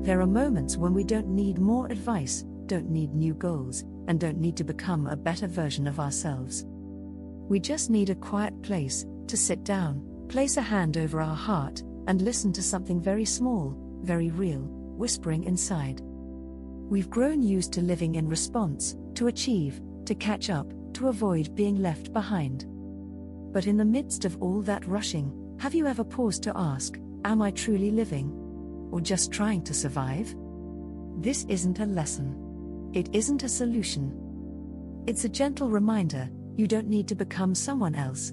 There are moments when we don't need more advice, don't need new goals, and don't need to become a better version of ourselves. We just need a quiet place to sit down, place a hand over our heart, and listen to something very small, very real, whispering inside. We've grown used to living in response, to achieve, to catch up, to avoid being left behind. But in the midst of all that rushing, have you ever paused to ask, am I truly living? Or just trying to survive? This isn't a lesson. It isn't a solution. It's a gentle reminder, you don't need to become someone else.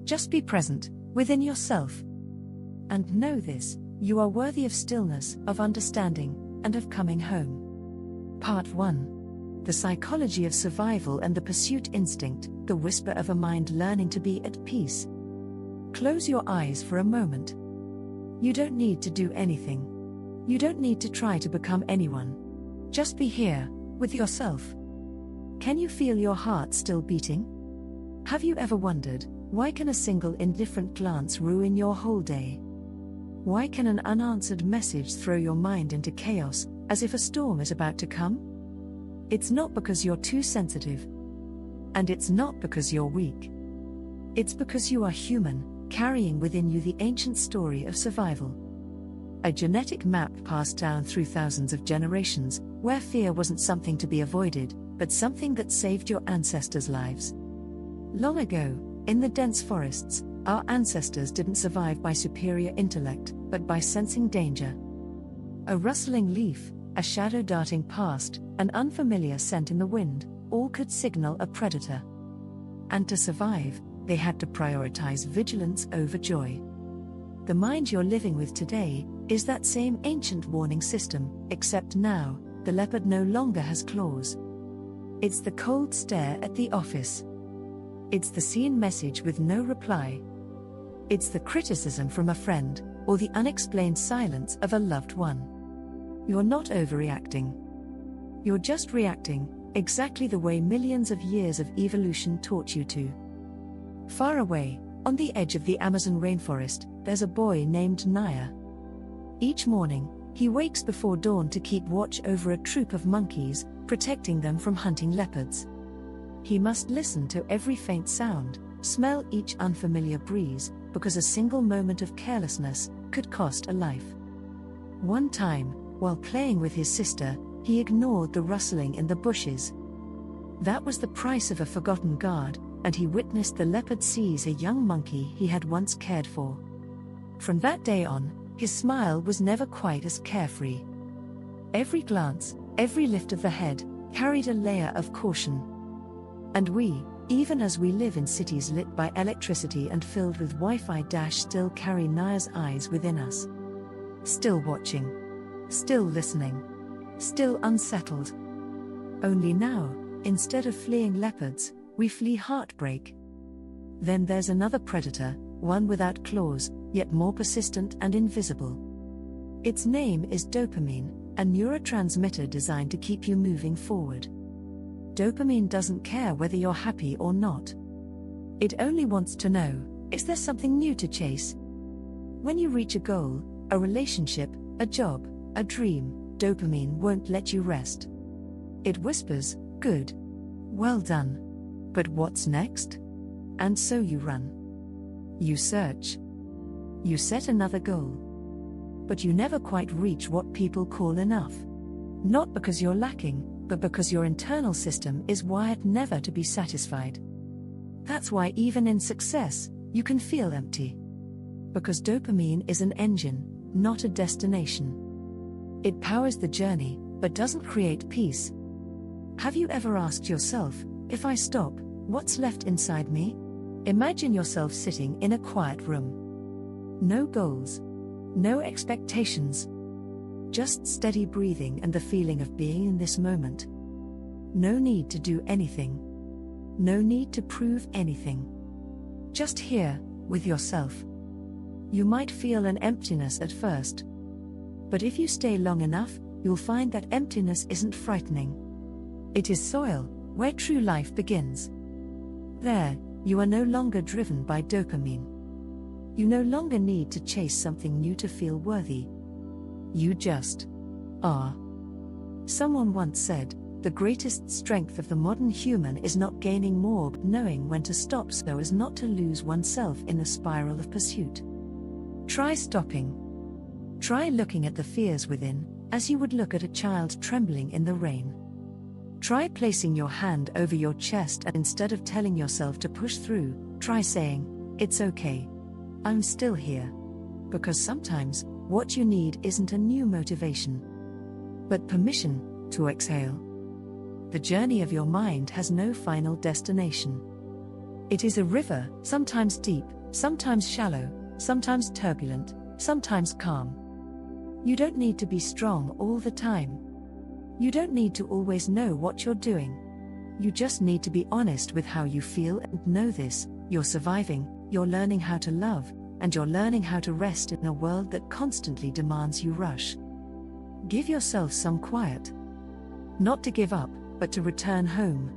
Just be present, within yourself. And know this, you are worthy of stillness, of understanding, and of coming home. Part 1. The psychology of survival and the pursuit instinct, the whisper of a mind learning to be at peace. Close your eyes for a moment. You don't need to do anything. You don't need to try to become anyone. Just be here, with yourself. Can you feel your heart still beating? Have you ever wondered, why can a single indifferent glance ruin your whole day? Why can an unanswered message throw your mind into chaos, as if a storm is about to come? It's not because you're too sensitive. And it's not because you're weak. It's because you are human, carrying within you the ancient story of survival. A genetic map passed down through thousands of generations, where fear wasn't something to be avoided, but something that saved your ancestors' lives. Long ago, in the dense forests, our ancestors didn't survive by superior intellect, but by sensing danger. A rustling leaf, a shadow darting past, an unfamiliar scent in the wind, all could signal a predator. And to survive, they had to prioritize vigilance over joy. The mind you're living with today is that same ancient warning system, except now, the leopard no longer has claws. It's the cold stare at the office. It's the seen message with no reply. It's the criticism from a friend, or the unexplained silence of a loved one. You're not overreacting. You're just reacting, exactly the way millions of years of evolution taught you to. Far away, on the edge of the Amazon rainforest, there's a boy named Naya. Each morning, he wakes before dawn to keep watch over a troop of monkeys, protecting them from hunting leopards. He must listen to every faint sound, smell each unfamiliar breeze, because a single moment of carelessness could cost a life. One time, while playing with his sister, he ignored the rustling in the bushes. That was the price of a forgotten guard, and he witnessed the leopard seize a young monkey he had once cared for. From that day on, his smile was never quite as carefree. Every glance, every lift of the head, carried a layer of caution. And we, even as we live in cities lit by electricity and filled with Wi-Fi, still carry Naya's eyes within us. Still watching. Still listening. Still unsettled. Only now, instead of fleeing leopards, we flee heartbreak. Then there's another predator, one without claws, yet more persistent and invisible. Its name is dopamine, a neurotransmitter designed to keep you moving forward. Dopamine doesn't care whether you're happy or not. It only wants to know, is there something new to chase? When you reach a goal, a relationship, a job, a dream, dopamine won't let you rest. It whispers, good. Well done. But what's next? And so you run. You search. You set another goal. But you never quite reach what people call enough. Not because you're lacking, but because your internal system is wired never to be satisfied. That's why even in success, you can feel empty. Because dopamine is an engine, not a destination. It powers the journey, but doesn't create peace. Have you ever asked yourself, if I stop, what's left inside me? Imagine yourself sitting in a quiet room. No goals. No expectations. Just steady breathing and the feeling of being in this moment. No need to do anything. No need to prove anything. Just here, with yourself. You might feel an emptiness at first. But if you stay long enough, you'll find that emptiness isn't frightening. It is soil, where true life begins. There, you are no longer driven by dopamine. You no longer need to chase something new to feel worthy. You just are. Someone once said, the greatest strength of the modern human is not gaining more but knowing when to stop so as not to lose oneself in the spiral of pursuit. Try stopping. Try looking at the fears within, as you would look at a child trembling in the rain. Try placing your hand over your chest and instead of telling yourself to push through, try saying, "It's okay. I'm still here." Because sometimes, what you need isn't a new motivation, but permission to exhale. The journey of your mind has no final destination. It is a river, sometimes deep, sometimes shallow, sometimes turbulent, sometimes calm. You don't need to be strong all the time. You don't need to always know what you're doing. You just need to be honest with how you feel and know this: you're surviving, you're learning how to love, and you're learning how to rest in a world that constantly demands you rush. Give yourself some quiet. Not to give up, but to return home.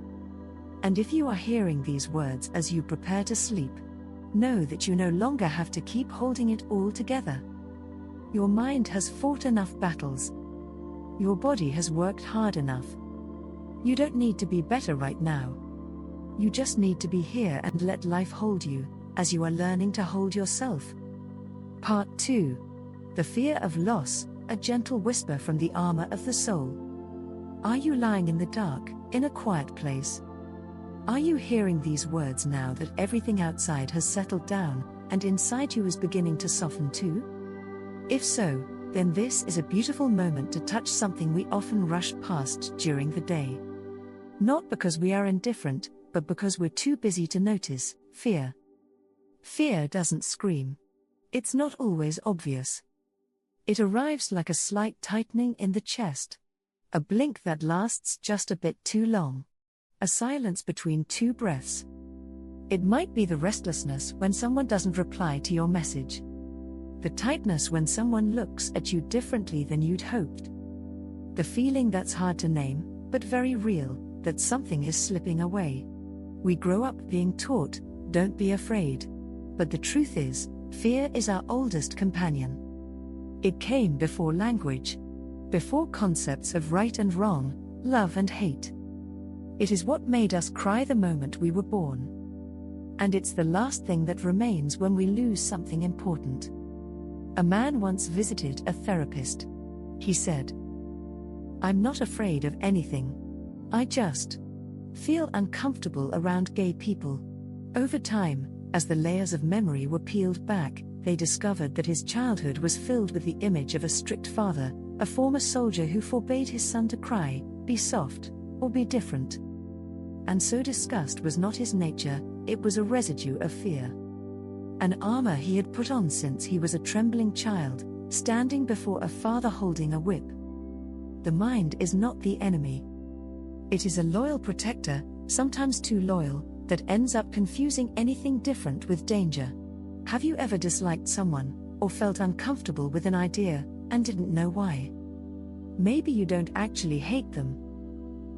And if you are hearing these words as you prepare to sleep, know that you no longer have to keep holding it all together. Your mind has fought enough battles. Your body has worked hard enough. You don't need to be better right now. You just need to be here and let life hold you, as you are learning to hold yourself. Part 2. The Fear of Loss, a gentle whisper from the armor of the soul. Are you lying in the dark, in a quiet place? Are you hearing these words now that everything outside has settled down, and inside you is beginning to soften too? If so, then this is a beautiful moment to touch something we often rush past during the day. Not because we are indifferent, but because we're too busy to notice: fear. Fear doesn't scream. It's not always obvious. It arrives like a slight tightening in the chest. A blink that lasts just a bit too long. A silence between two breaths. It might be the restlessness when someone doesn't reply to your message. The tightness when someone looks at you differently than you'd hoped. The feeling that's hard to name, but very real, that something is slipping away. We grow up being taught, don't be afraid. But the truth is, fear is our oldest companion. It came before language. Before concepts of right and wrong, love and hate. It is what made us cry the moment we were born. And it's the last thing that remains when we lose something important. A man once visited a therapist. He said, "I'm not afraid of anything. I just feel uncomfortable around gay people." Over time, as the layers of memory were peeled back, they discovered that his childhood was filled with the image of a strict father, a former soldier who forbade his son to cry, be soft, or be different. And so disgust was not his nature, it was a residue of fear. An armor he had put on since he was a trembling child, standing before a father holding a whip. The mind is not the enemy. It is a loyal protector, sometimes too loyal, that ends up confusing anything different with danger. Have you ever disliked someone, or felt uncomfortable with an idea, and didn't know why? Maybe you don't actually hate them.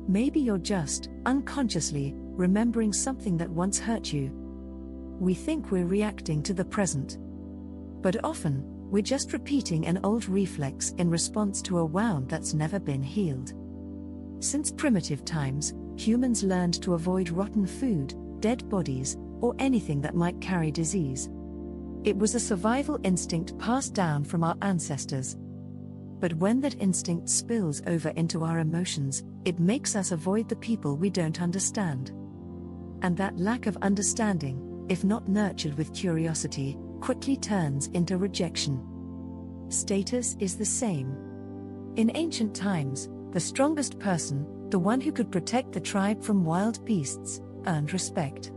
Maybe you're just, unconsciously, remembering something that once hurt you. We think we're reacting to the present. But often, we're just repeating an old reflex in response to a wound that's never been healed. Since primitive times, humans learned to avoid rotten food, dead bodies, or anything that might carry disease. It was a survival instinct passed down from our ancestors. But when that instinct spills over into our emotions, it makes us avoid the people we don't understand. And that lack of understanding, if not nurtured with curiosity, quickly turns into rejection. Status is the same. In ancient times, the strongest person, the one who could protect the tribe from wild beasts, earned respect.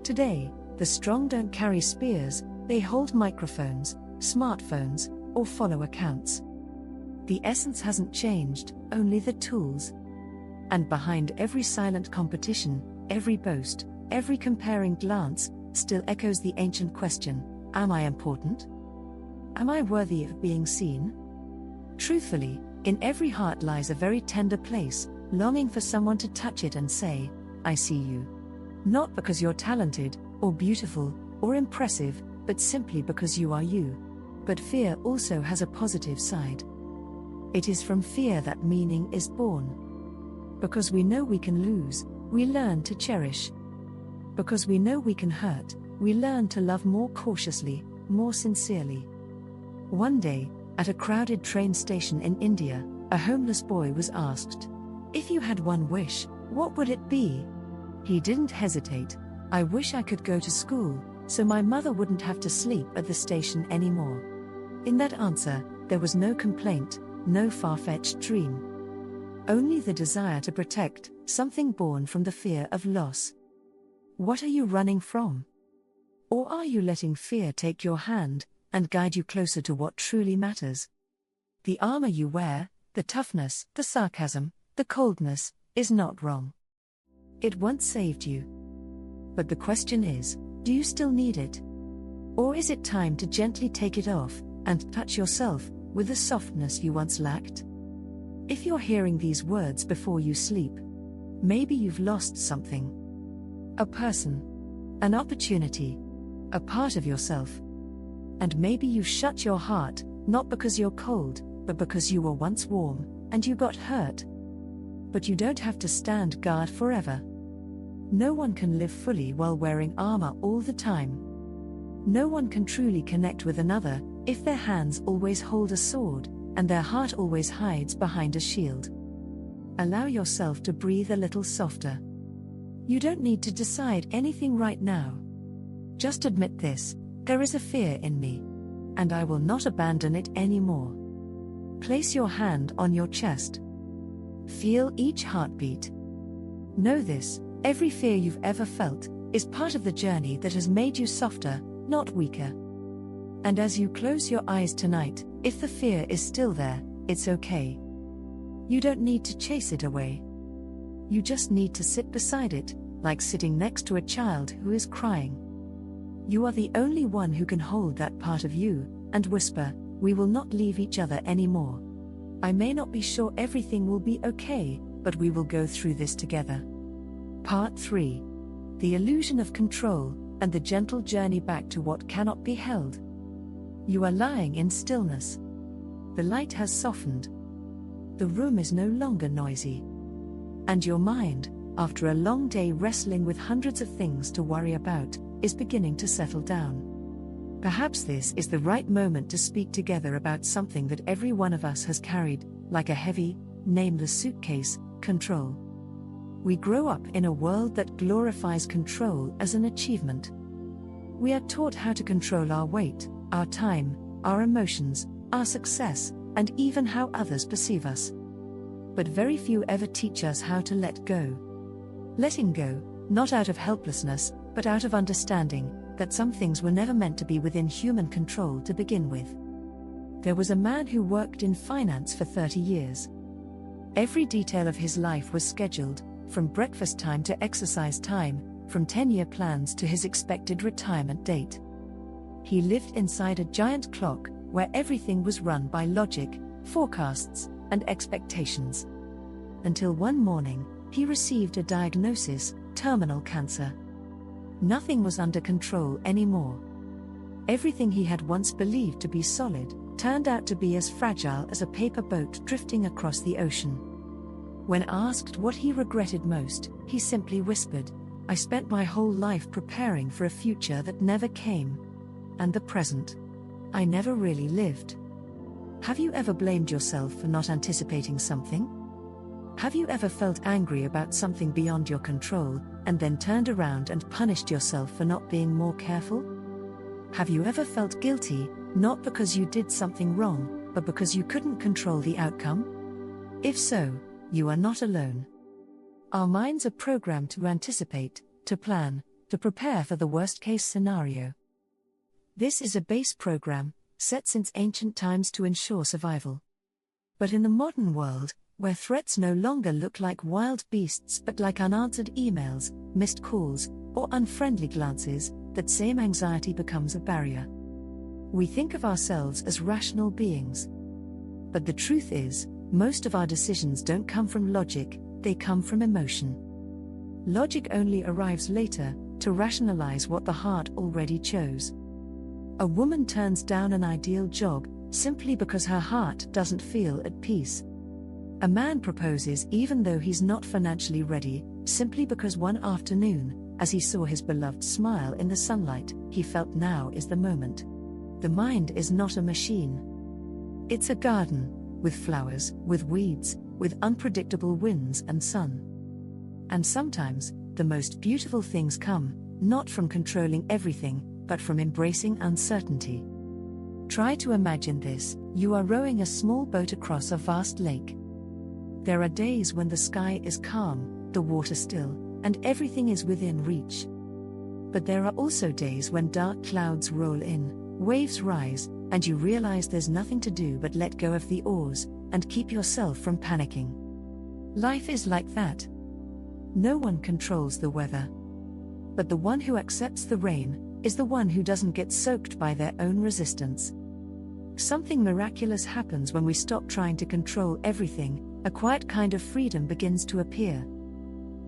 Today, the strong don't carry spears, they hold microphones, smartphones, or follow accounts. The essence hasn't changed, only the tools. And behind every silent competition, every boast, every comparing glance, still echoes the ancient question: am I important? Am I worthy of being seen? Truthfully, in every heart lies a very tender place, longing for someone to touch it and say, "I see you." Not because you're talented, or beautiful, or impressive, but simply because you are you. But fear also has a positive side. It is from fear that meaning is born. Because we know we can lose, we learn to cherish. Because we know we can hurt, we learn to love more cautiously, more sincerely. One day, at a crowded train station in India, a homeless boy was asked, "If you had one wish, what would it be?" He didn't hesitate. "I wish I could go to school, so my mother wouldn't have to sleep at the station anymore." In that answer, there was no complaint, no far-fetched dream. Only the desire to protect, something born from the fear of loss. What are you running from? Or are you letting fear take your hand and guide you closer to what truly matters? The armor you wear, the toughness, the sarcasm, the coldness, is not wrong. It once saved you. But the question is, do you still need it? Or is it time to gently take it off and touch yourself with the softness you once lacked? If you're hearing these words before you sleep, maybe you've lost something. A person, an opportunity, a part of yourself. And maybe you shut your heart, not because you're cold, but because you were once warm, and you got hurt. But you don't have to stand guard forever. No one can live fully while wearing armor all the time. No one can truly connect with another if their hands always hold a sword, and their heart always hides behind a shield. Allow yourself to breathe a little softer. You don't need to decide anything right now. Just admit this: there is a fear in me, and I will not abandon it anymore. Place your hand on your chest. Feel each heartbeat. Know this: every fear you've ever felt is part of the journey that has made you softer, not weaker. And as you close your eyes tonight, if the fear is still there, it's okay. You don't need to chase it away. You just need to sit beside it, like sitting next to a child who is crying. You are the only one who can hold that part of you and whisper, "We will not leave each other anymore. I may not be sure everything will be okay, but we will go through this together." Part 3. The illusion of control and the gentle journey back to what cannot be held. You are lying in stillness. The light has softened. The room is no longer noisy. And your mind, after a long day wrestling with hundreds of things to worry about, is beginning to settle down. Perhaps this is the right moment to speak together about something that every one of us has carried, like a heavy, nameless suitcase: control. We grow up in a world that glorifies control as an achievement. We are taught how to control our weight, our time, our emotions, our success, and even how others perceive us. But very few ever teach us how to let go. Letting go, not out of helplessness, but out of understanding that some things were never meant to be within human control to begin with. There was a man who worked in finance for 30 years. Every detail of his life was scheduled, from breakfast time to exercise time, from 10-year plans to his expected retirement date. He lived inside a giant clock, where everything was run by logic, forecasts, and expectations. Until one morning, he received a diagnosis: terminal cancer. Nothing was under control anymore. Everything he had once believed to be solid turned out to be as fragile as a paper boat drifting across the ocean. When asked what he regretted most, he simply whispered, "I spent my whole life preparing for a future that never came. And the present, I never really lived." Have you ever blamed yourself for not anticipating something? Have you ever felt angry about something beyond your control, and then turned around and punished yourself for not being more careful? Have you ever felt guilty, not because you did something wrong, but because you couldn't control the outcome? If so, you are not alone. Our minds are programmed to anticipate, to plan, to prepare for the worst-case scenario. This is a base program, set since ancient times to ensure survival. But in the modern world, where threats no longer look like wild beasts but like unanswered emails, missed calls, or unfriendly glances, that same anxiety becomes a barrier. We think of ourselves as rational beings. But the truth is, most of our decisions don't come from logic, they come from emotion. Logic only arrives later, to rationalize what the heart already chose. A woman turns down an ideal job simply because her heart doesn't feel at peace. A man proposes even though he's not financially ready, simply because one afternoon, as he saw his beloved smile in the sunlight, he felt now is the moment. The mind is not a machine. It's a garden, with flowers, with weeds, with unpredictable winds and sun. And sometimes, the most beautiful things come, not from controlling everything, but from embracing uncertainty. Try to imagine this: you are rowing a small boat across a vast lake. There are days when the sky is calm, the water still, and everything is within reach. But there are also days when dark clouds roll in, waves rise, and you realize there's nothing to do but let go of the oars, and keep yourself from panicking. Life is like that. No one controls the weather. But the one who accepts the rain is the one who doesn't get soaked by their own resistance. Something miraculous happens when we stop trying to control everything. A quiet kind of freedom begins to appear.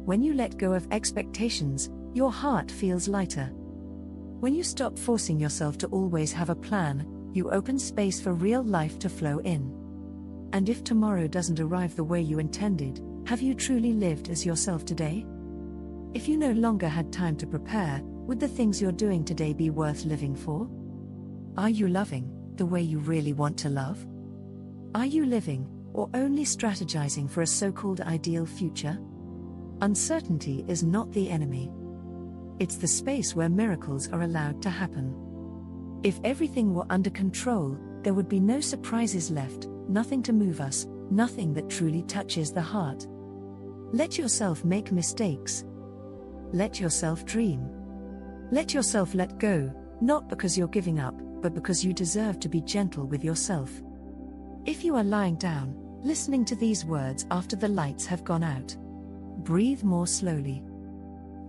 When you let go of expectations, your heart feels lighter. When you stop forcing yourself to always have a plan, you open space for real life to flow in. And if tomorrow doesn't arrive the way you intended, have you truly lived as yourself today? If you no longer had time to prepare, would the things you're doing today be worth living for? Are you loving the way you really want to love? Are you living, or only strategizing for a so-called ideal future? Uncertainty is not the enemy. It's the space where miracles are allowed to happen. If everything were under control, there would be no surprises left, nothing to move us, nothing that truly touches the heart. Let yourself make mistakes. Let yourself dream. Let yourself let go, not because you're giving up, but because you deserve to be gentle with yourself. If you are lying down, listening to these words after the lights have gone out, breathe more slowly.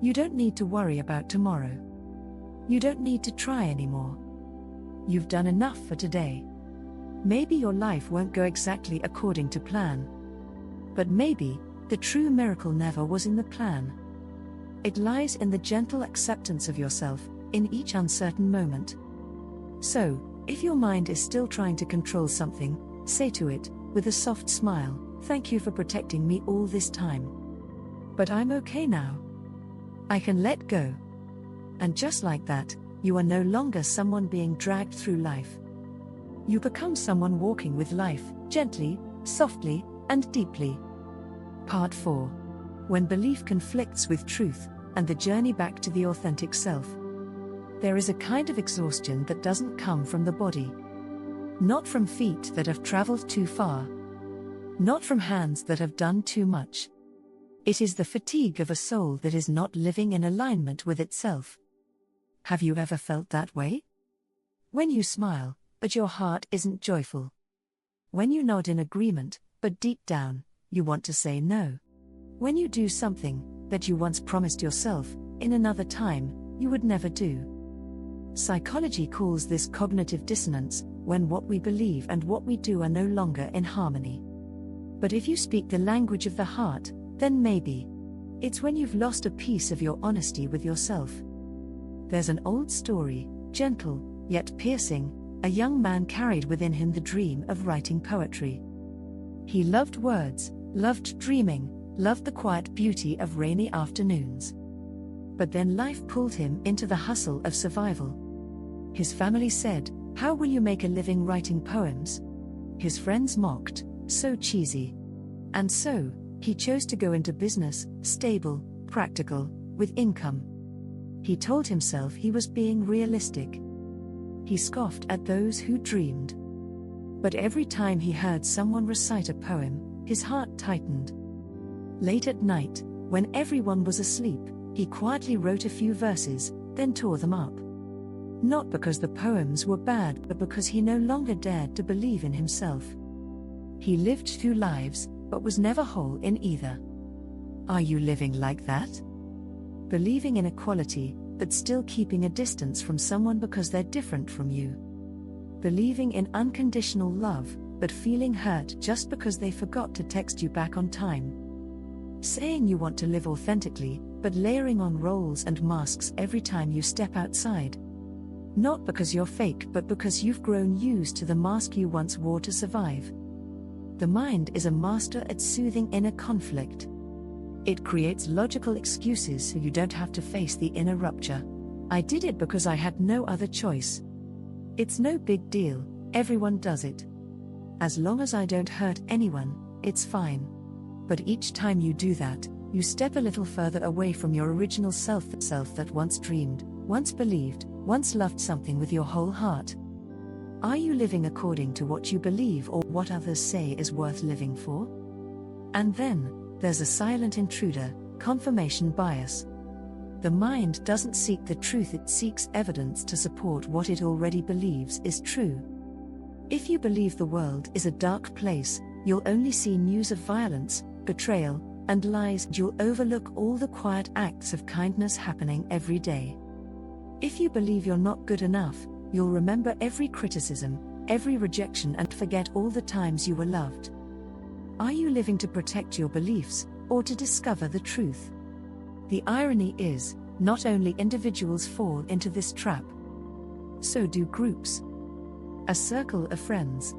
You don't need to worry about tomorrow. You don't need to try anymore. You've done enough for today. Maybe your life won't go exactly according to plan. But maybe, the true miracle never was in the plan. It lies in the gentle acceptance of yourself, in each uncertain moment. So, if your mind is still trying to control something, say to it, with a soft smile, "Thank you for protecting me all this time. But I'm okay now. I can let go." And just like that, you are no longer someone being dragged through life. You become someone walking with life, gently, softly, and deeply. Part 4. When belief conflicts with truth, and the journey back to the authentic self. There is a kind of exhaustion that doesn't come from the body. Not from feet that have traveled too far. Not from hands that have done too much. It is the fatigue of a soul that is not living in alignment with itself. Have you ever felt that way? When you smile, but your heart isn't joyful. When you nod in agreement, but deep down, you want to say no. When you do something that you once promised yourself, in another time, you would never do. Psychology calls this cognitive dissonance, when what we believe and what we do are no longer in harmony. But if you speak the language of the heart, then maybe. It's when you've lost a piece of your honesty with yourself. There's an old story, gentle, yet piercing. A young man carried within him the dream of writing poetry. He loved words, loved dreaming, loved the quiet beauty of rainy afternoons. But then life pulled him into the hustle of survival. His family said, "How will you make a living writing poems?" His friends mocked, "So cheesy." And so, he chose to go into business, stable, practical, with income. He told himself he was being realistic. He scoffed at those who dreamed. But every time he heard someone recite a poem, his heart tightened. Late at night, when everyone was asleep, he quietly wrote a few verses, then tore them up. Not because the poems were bad, but because he no longer dared to believe in himself. He lived two lives, but was never whole in either. Are you living like that? Believing in equality, but still keeping a distance from someone because they're different from you. Believing in unconditional love, but feeling hurt just because they forgot to text you back on time. Saying you want to live authentically, but layering on roles and masks every time you step outside. Not because you're fake, but because you've grown used to the mask you once wore to survive. The mind is a master at soothing inner conflict. It creates logical excuses so you don't have to face the inner rupture. I did it because I had no other choice. It's no big deal, everyone does it. As long as I don't hurt anyone, it's fine. But each time you do that, you step a little further away from your original self, the self that once dreamed, once believed, once loved something with your whole heart. Are you living according to what you believe or what others say is worth living for? And then, there's a silent intruder, confirmation bias. The mind doesn't seek the truth, it seeks evidence to support what it already believes is true. If you believe the world is a dark place, you'll only see news of violence, betrayal, and lies. You'll overlook all the quiet acts of kindness happening every day. If you believe you're not good enough, you'll remember every criticism, every rejection, and forget all the times you were loved. Are you living to protect your beliefs, or to discover the truth? The irony is, not only individuals fall into this trap. So do groups. A circle of friends.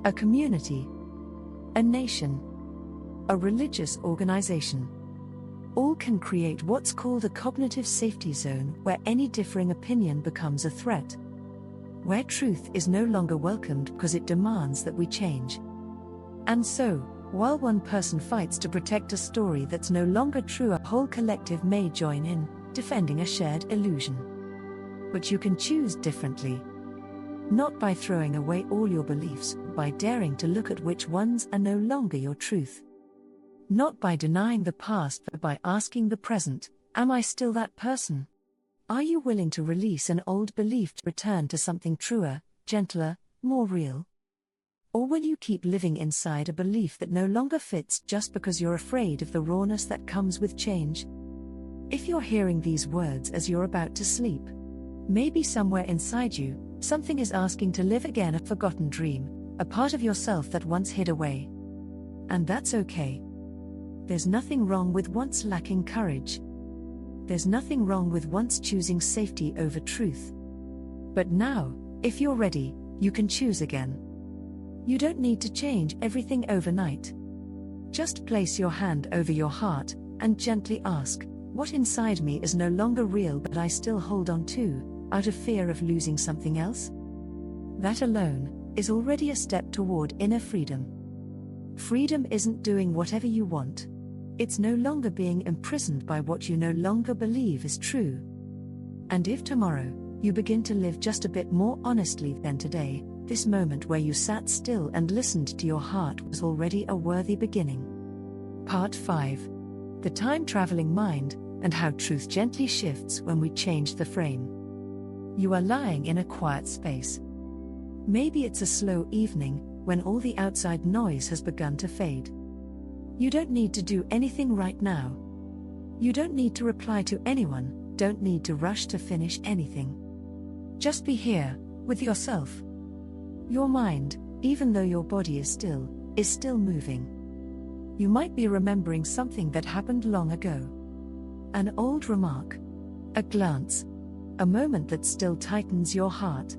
A community. A nation. A religious organization. All can create what's called a cognitive safety zone, where any differing opinion becomes a threat. Where truth is no longer welcomed because it demands that we change. And so, while one person fights to protect a story that's no longer true, a whole collective may join in, defending a shared illusion. But you can choose differently. Not by throwing away all your beliefs, but by daring to look at which ones are no longer your truth. Not by denying the past, but by asking the present, am I still that person? Are you willing to release an old belief to return to something truer, gentler, more real? Or will you keep living inside a belief that no longer fits just because you're afraid of the rawness that comes with change? If you're hearing these words as you're about to sleep, maybe somewhere inside you, something is asking to live again, a forgotten dream, a part of yourself that once hid away. And that's okay. There's nothing wrong with once lacking courage. There's nothing wrong with once choosing safety over truth. But now, if you're ready, you can choose again. You don't need to change everything overnight. Just place your hand over your heart and gently ask, what inside me is no longer real but I still hold on to, out of fear of losing something else? That alone is already a step toward inner freedom. Freedom isn't doing whatever you want. It's no longer being imprisoned by what you no longer believe is true. And if tomorrow, you begin to live just a bit more honestly than today, this moment where you sat still and listened to your heart was already a worthy beginning. Part 5. The time-traveling mind, and how truth gently shifts when we change the frame. You are lying in a quiet space. Maybe it's a slow evening, when all the outside noise has begun to fade. You don't need to do anything right now. You don't need to reply to anyone, don't need to rush to finish anything. Just be here, with yourself. Your mind, even though your body is still moving. You might be remembering something that happened long ago. An old remark. A glance. A moment that still tightens your heart.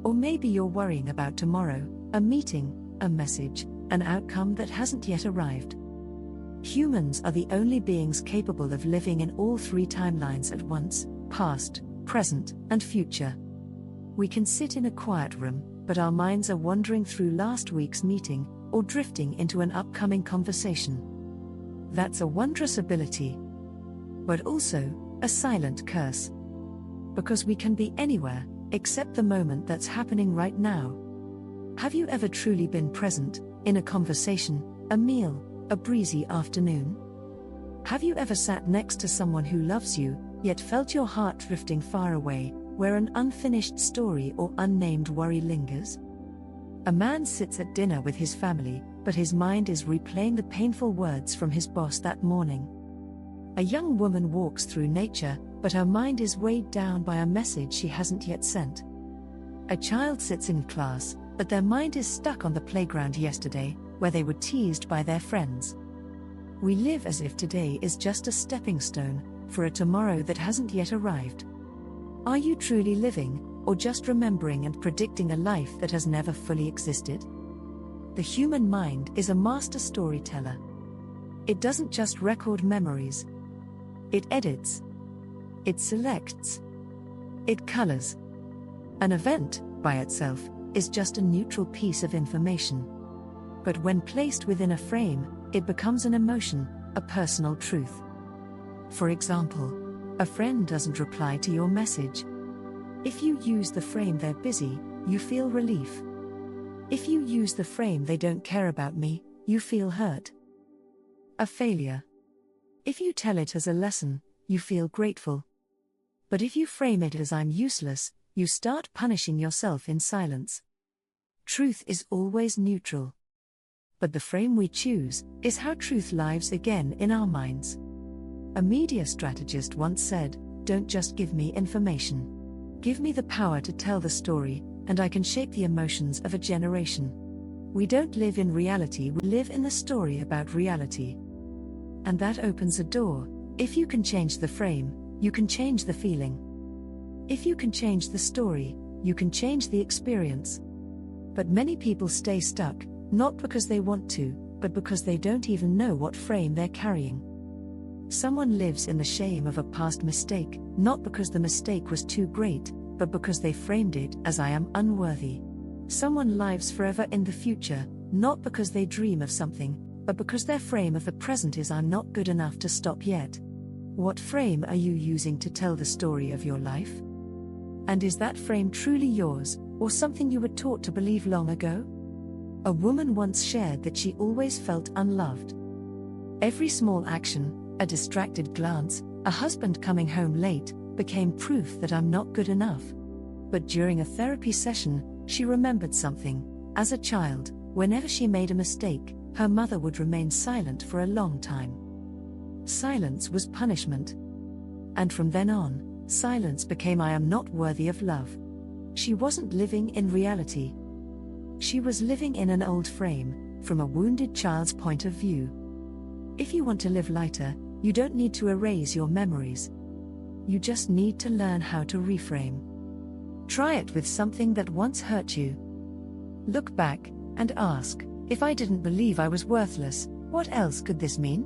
Or maybe you're worrying about tomorrow, a meeting, a message, an outcome that hasn't yet arrived. Humans are the only beings capable of living in all three timelines at once, past, present, and future. We can sit in a quiet room, but our minds are wandering through last week's meeting, or drifting into an upcoming conversation. That's a wondrous ability. But also, a silent curse. Because we can be anywhere, except the moment that's happening right now. Have you ever truly been present, in a conversation, a meal, a breezy afternoon? Have you ever sat next to someone who loves you, yet felt your heart drifting far away, where an unfinished story or unnamed worry lingers? A man sits at dinner with his family, but his mind is replaying the painful words from his boss that morning. A young woman walks through nature, but her mind is weighed down by a message she hasn't yet sent. A child sits in class, but their mind is stuck on the playground yesterday, where they were teased by their friends. We live as if today is just a stepping stone for a tomorrow that hasn't yet arrived. Are you truly living, or just remembering and predicting a life that has never fully existed? The human mind is a master storyteller. It doesn't just record memories. It edits. It selects. It colors. An event, by itself, is just a neutral piece of information. But when placed within a frame, it becomes an emotion, a personal truth. For example, a friend doesn't reply to your message. If you use the frame "they're busy," you feel relief. If you use the frame "they don't care about me," you feel hurt. A failure. If you tell it as a lesson, you feel grateful. But if you frame it as "I'm useless," you start punishing yourself in silence. Truth is always neutral. But the frame we choose is how truth lives again in our minds. A media strategist once said, "Don't just give me information. Give me the power to tell the story, and I can shape the emotions of a generation." We don't live in reality, we live in the story about reality. And that opens a door. If you can change the frame, you can change the feeling. If you can change the story, you can change the experience. But many people stay stuck, not because they want to, but because they don't even know what frame they're carrying. Someone lives in the shame of a past mistake, not because the mistake was too great, but because they framed it as "I am unworthy." Someone lives forever in the future, not because they dream of something, but because their frame of the present is "I'm not good enough to stop yet." What frame are you using to tell the story of your life? And is that frame truly yours, or something you were taught to believe long ago? A woman once shared that she always felt unloved. Every small action, a distracted glance, a husband coming home late, became proof that "I'm not good enough." But during a therapy session, she remembered something. As a child, whenever she made a mistake, her mother would remain silent for a long time. Silence was punishment. And from then on, silence became "I am not worthy of love." She wasn't living in reality. She was living in an old frame, from a wounded child's point of view. If you want to live lighter, you don't need to erase your memories. You just need to learn how to reframe. Try it with something that once hurt you. Look back and ask, "If I didn't believe I was worthless, what else could this mean?"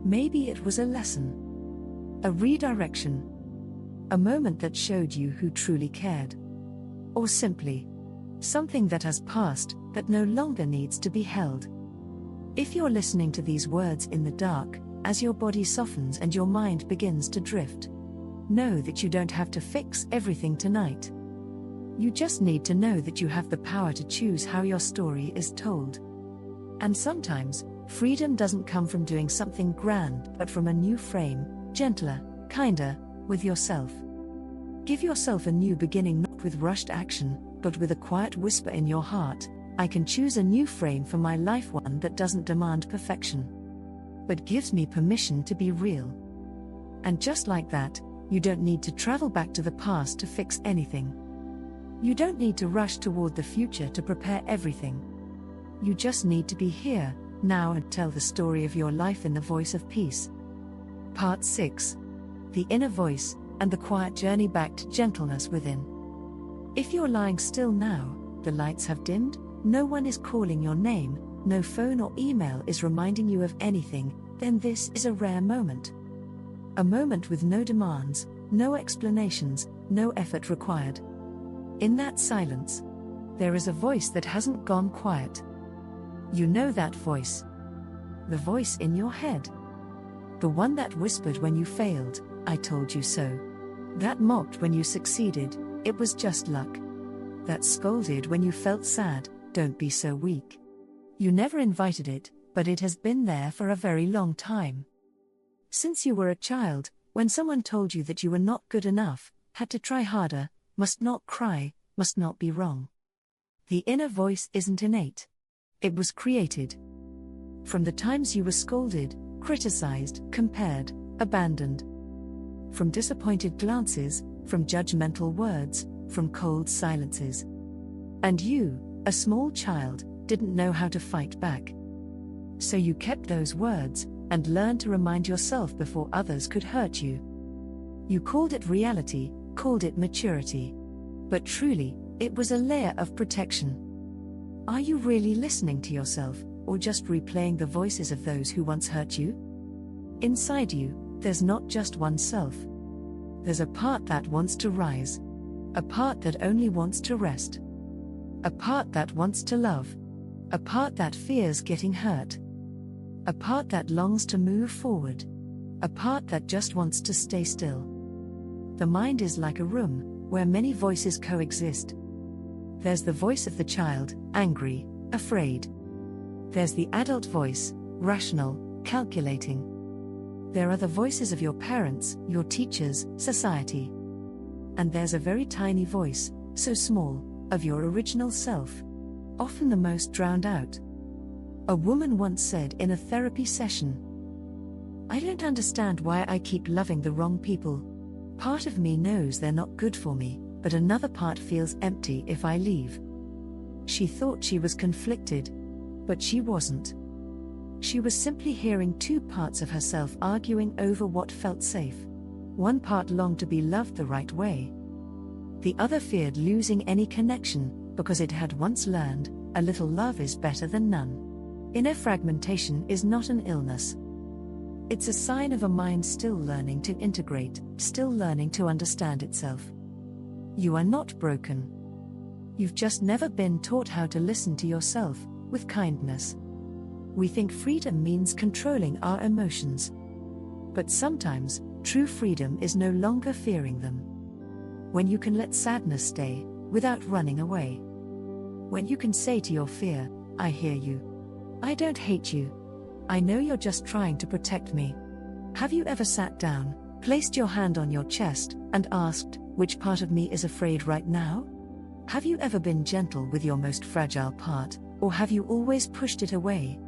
Maybe it was a lesson, a redirection, a moment that showed you who truly cared. Or simply, something that has passed that no longer needs to be held. If you're listening to these words in the dark, as your body softens and your mind begins to drift, know that you don't have to fix everything tonight. You just need to know that you have the power to choose how your story is told. And sometimes, freedom doesn't come from doing something grand, but from a new frame, gentler, kinder, with yourself. Give yourself a new beginning, not with rushed action, but with a quiet whisper in your heart: "I can choose a new frame for my life, one that doesn't demand perfection, but gives me permission to be real." And just like that, you don't need to travel back to the past to fix anything. You don't need to rush toward the future to prepare everything. You just need to be here, now, and tell the story of your life in the voice of peace. Part 6. The Inner Voice, and the Quiet Journey Back to Gentleness Within. If you're lying still now, the lights have dimmed, no one is calling your name, no phone or email is reminding you of anything, then this is a rare moment. A moment with no demands, no explanations, no effort required. In that silence, there is a voice that hasn't gone quiet. You know that voice. The voice in your head. The one that whispered when you failed, "I told you so." That mocked when you succeeded, "It was just luck." That scolded when you felt sad, "Don't be so weak." You never invited it, but it has been there for a very long time. Since you were a child, when someone told you that you were not good enough, had to try harder, must not cry, must not be wrong. The inner voice isn't innate. It was created. From the times you were scolded, criticized, compared, abandoned. From disappointed glances, from judgmental words, from cold silences. And you, a small child, didn't know how to fight back. So you kept those words, and learned to remind yourself before others could hurt you. You called it reality, called it maturity. But truly, it was a layer of protection. Are you really listening to yourself, or just replaying the voices of those who once hurt you? Inside you, there's not just one self. There's a part that wants to rise. A part that only wants to rest. A part that wants to love. A part that fears getting hurt. A part that longs to move forward. A part that just wants to stay still. The mind is like a room, where many voices coexist. There's the voice of the child, angry, afraid. There's the adult voice, rational, calculating. There are the voices of your parents, your teachers, society. And there's a very tiny voice, so small, of your original self, often the most drowned out. A woman once said in a therapy session, "I don't understand why I keep loving the wrong people. Part of me knows they're not good for me, but another part feels empty if I leave." She thought she was conflicted, but she wasn't. She was simply hearing two parts of herself arguing over what felt safe. One part longed to be loved the right way. The other feared losing any connection, because it had once learned, a little love is better than none. Inner fragmentation is not an illness. It's a sign of a mind still learning to integrate, still learning to understand itself. You are not broken. You've just never been taught how to listen to yourself, with kindness. We think freedom means controlling our emotions. But sometimes, true freedom is no longer fearing them. When you can let sadness stay, without running away. When you can say to your fear, "I hear you. I don't hate you. I know you're just trying to protect me." Have you ever sat down, placed your hand on your chest, and asked, which part of me is afraid right now? Have you ever been gentle with your most fragile part, or have you always pushed it away?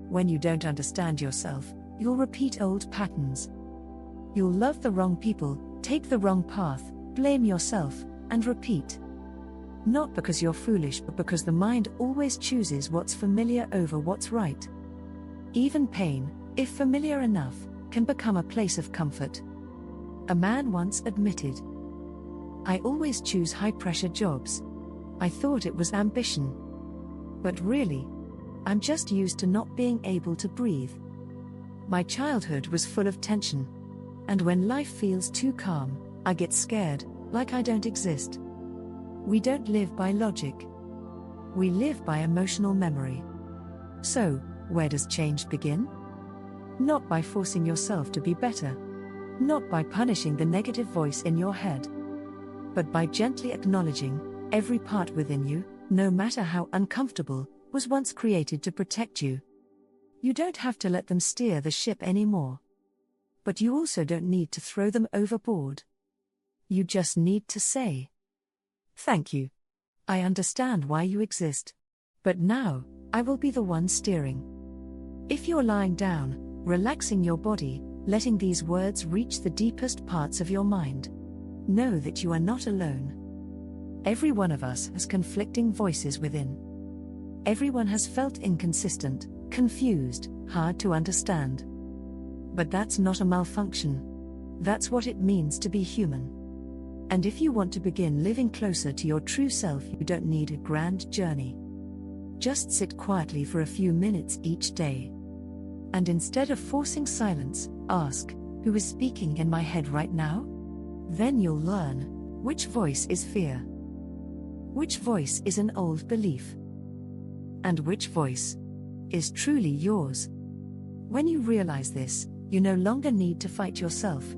When you don't understand yourself, you'll repeat old patterns. You'll love the wrong people, take the wrong path, blame yourself, and repeat. Not because you're foolish, but because the mind always chooses what's familiar over what's right. Even pain, if familiar enough, can become a place of comfort. A man once admitted, "I always choose high-pressure jobs. I thought it was ambition. But really, I'm just used to not being able to breathe. My childhood was full of tension. And when life feels too calm, I get scared, like I don't exist." We don't live by logic. We live by emotional memory. So, where does change begin? Not by forcing yourself to be better. Not by punishing the negative voice in your head. But by gently acknowledging, every part within you, no matter how uncomfortable, was once created to protect you. You don't have to let them steer the ship anymore. But you also don't need to throw them overboard. You just need to say, "Thank you. I understand why you exist. But now, I will be the one steering." If you're lying down, relaxing your body, letting these words reach the deepest parts of your mind, know that you are not alone. Every one of us has conflicting voices within. Everyone has felt inconsistent, confused, hard to understand. But that's not a malfunction. That's what it means to be human. And if you want to begin living closer to your true self, you don't need a grand journey. Just sit quietly for a few minutes each day. And instead of forcing silence, ask, "Who is speaking in my head right now?" Then you'll learn, which voice is fear? Which voice is an old belief? And which voice is truly yours? When you realize this, you no longer need to fight yourself.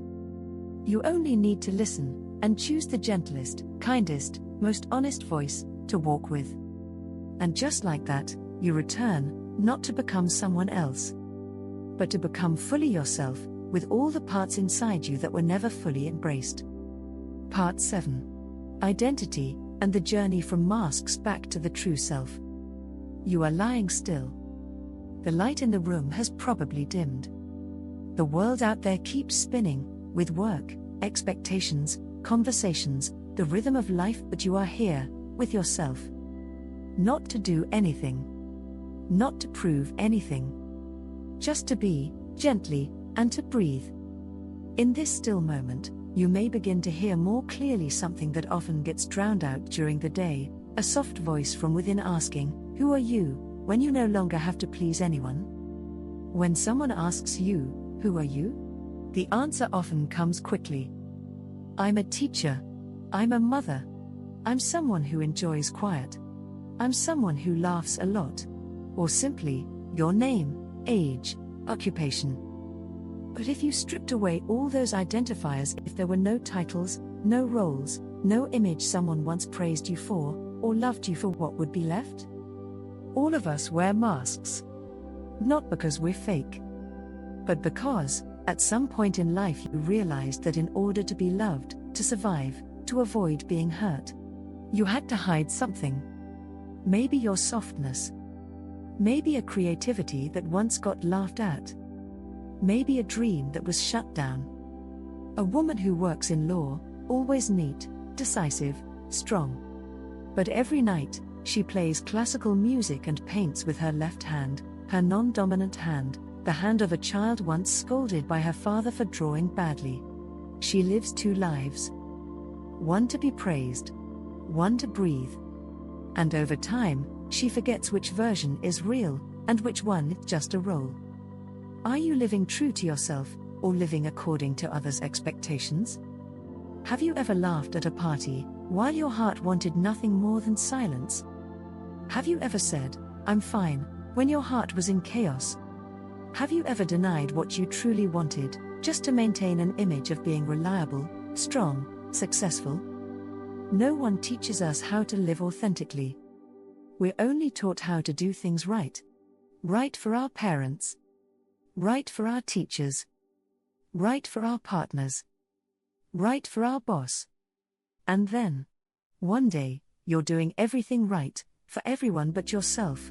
You only need to listen, and choose the gentlest, kindest, most honest voice to walk with. And just like that, you return, not to become someone else, but to become fully yourself, with all the parts inside you that were never fully embraced. Part 7. Identity, and the journey from masks back to the true self. You are lying still. The light in the room has probably dimmed. The world out there keeps spinning, with work, expectations, conversations, the rhythm of life, but you are here, with yourself. Not to do anything. Not to prove anything. Just to be, gently, and to breathe. In this still moment, You may begin to hear more clearly something that often gets drowned out during the day, a soft voice from within asking, "Who are you?" when you no longer have to please anyone. When someone asks you, "Who are you?" the answer often comes quickly. "I'm a teacher. I'm a mother. I'm someone who enjoys quiet. I'm someone who laughs a lot." Or simply, your name, age, occupation. But if you stripped away all those identifiers, if there were no titles, no roles, no image someone once praised you for, or loved you for, what would be left? All of us wear masks. Not because we're fake, but because, at some point in life, you realized that in order to be loved, to survive, to avoid being hurt, you had to hide something. Maybe your softness. Maybe a creativity that once got laughed at. Maybe a dream that was shut down. A woman who works in law, always neat, decisive, strong. But every night, she plays classical music and paints with her left hand, her non-dominant hand, the hand of a child once scolded by her father for drawing badly. She lives two lives. One to be praised, one to breathe. And over time, she forgets which version is real, and which one is just a role. Are you living true to yourself, or living according to others' expectations? Have you ever laughed at a party, while your heart wanted nothing more than silence? Have you ever said, "I'm fine," when your heart was in chaos? Have you ever denied what you truly wanted, just to maintain an image of being reliable, strong, successful? No one teaches us how to live authentically. We're only taught how to do things right. Right for our parents. Right for our teachers. Right for our partners. Right for our boss. And then, one day, you're doing everything right, for everyone but yourself.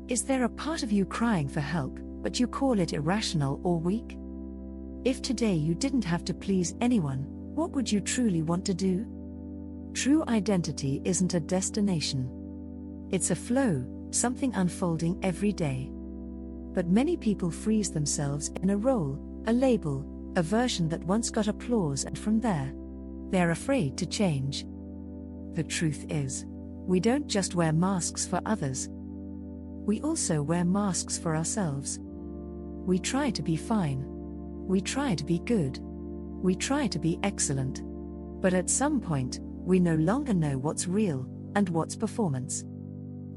Is there a part of you crying for help, but you call it irrational or weak? If today you didn't have to please anyone, what would you truly want to do? True identity isn't a destination. It's a flow, something unfolding every day. But many people freeze themselves in a role, a label, a version that once got applause, and from there, they're afraid to change. The truth is, we don't just wear masks for others. We also wear masks for ourselves. We try to be fine. We try to be good. We try to be excellent. But at some point, we no longer know what's real and what's performance.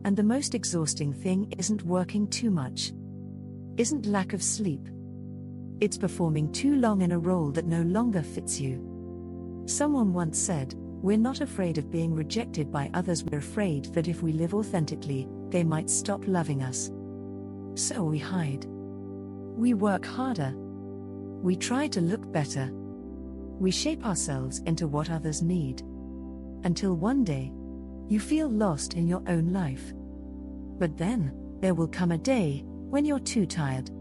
And the most exhausting thing isn't working too much. Isn't lack of sleep. It's performing too long in a role that no longer fits you. Someone once said, "We're not afraid of being rejected by others, we're afraid that if we live authentically, they might stop loving us." So we hide. We work harder. We try to look better. We shape ourselves into what others need. Until one day, you feel lost in your own life. But then, there will come a day when you're too tired.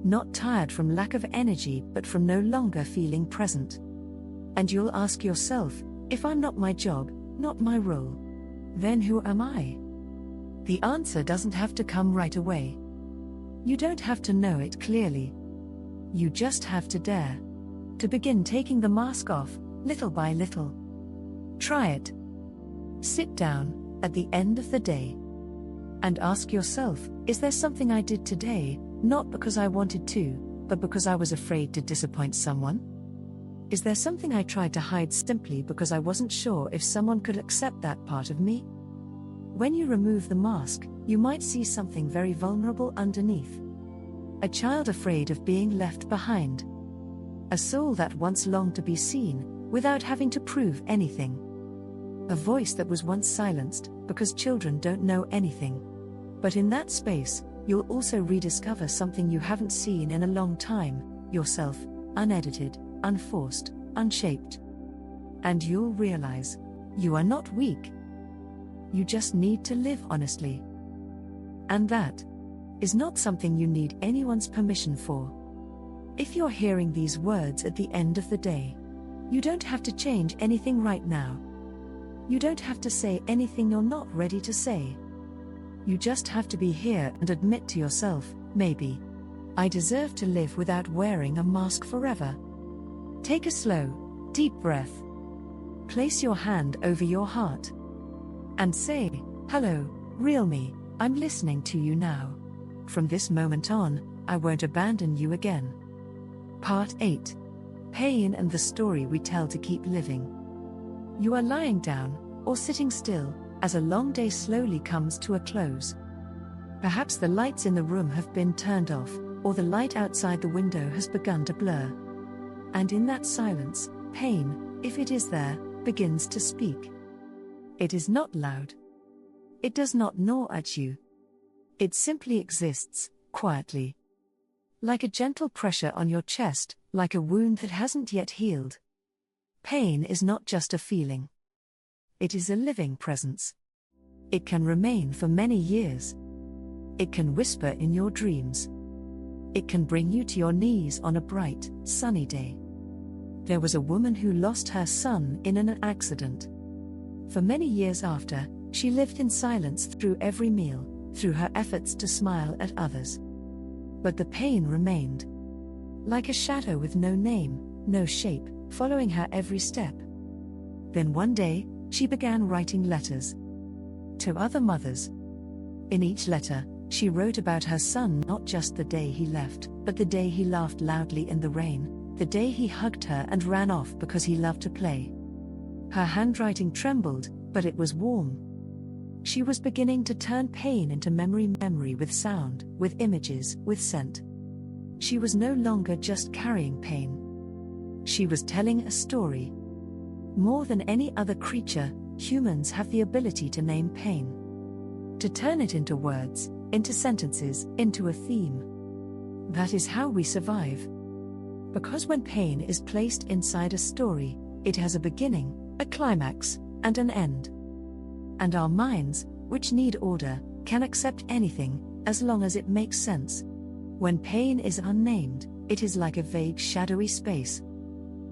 Not tired from lack of energy, but from no longer feeling present. And you'll ask yourself, if I'm not my job, not my role, then who am I? The answer doesn't have to come right away. You don't have to know it clearly. You just have to dare to begin taking the mask off, little by little. Try it. Sit down at the end of the day and ask yourself, is there something I did today, not because I wanted to, but because I was afraid to disappoint someone? Is there something I tried to hide simply because I wasn't sure if someone could accept that part of me? When you remove the mask, you might see something very vulnerable underneath. A child afraid of being left behind. A soul that once longed to be seen, without having to prove anything. A voice that was once silenced, because children don't know anything. But in that space, you'll also rediscover something you haven't seen in a long time, yourself, unedited, unforced, unshaped. And you'll realize, you are not weak. You just need to live honestly. And that is not something you need anyone's permission for. If you're hearing these words at the end of the day, you don't have to change anything right now. You don't have to say anything you're not ready to say. You just have to be here and admit to yourself, maybe, I deserve to live without wearing a mask forever. Take a slow, Deep breath. Place your hand over your heart. And say, "Hello, real me, I'm listening to you now. From this moment on, I won't abandon you again." Part 8. Pain and the story we tell to keep living. You are lying down, or sitting still, as a long day slowly comes to a close. Perhaps the lights in the room have been turned off, or the light outside the window has begun to blur. And in that silence, pain, if it is there, begins to speak. It is not loud. It does not gnaw at you. It simply exists, quietly. Like a gentle pressure on your chest, like a wound that hasn't yet healed. Pain is not just a feeling. It is a living presence. It can remain for many years. It can whisper in your dreams. It can bring you to your knees on a bright, sunny day. There was a woman who lost her son in an accident. For many years after, she lived in silence through every meal, through her efforts to smile at others. But the pain remained. Like a shadow with no name, no shape, following her every step. Then one day, she began writing letters to other mothers. In each letter, she wrote about her son, not just the day he left, but the day he laughed loudly in the rain, the day he hugged her and ran off because he loved to play. Her handwriting trembled, but it was warm. She was beginning to turn pain into memory with sound, with images, with scent. She was no longer just carrying pain. She was telling a story. More than any other creature, humans have the ability to name pain. To turn it into words, into sentences, into a theme. That is how we survive. Because when pain is placed inside a story, it has a beginning, a climax, and an end. And our minds, which need order, can accept anything, as long as it makes sense. When pain is unnamed, it is like a vague shadowy space.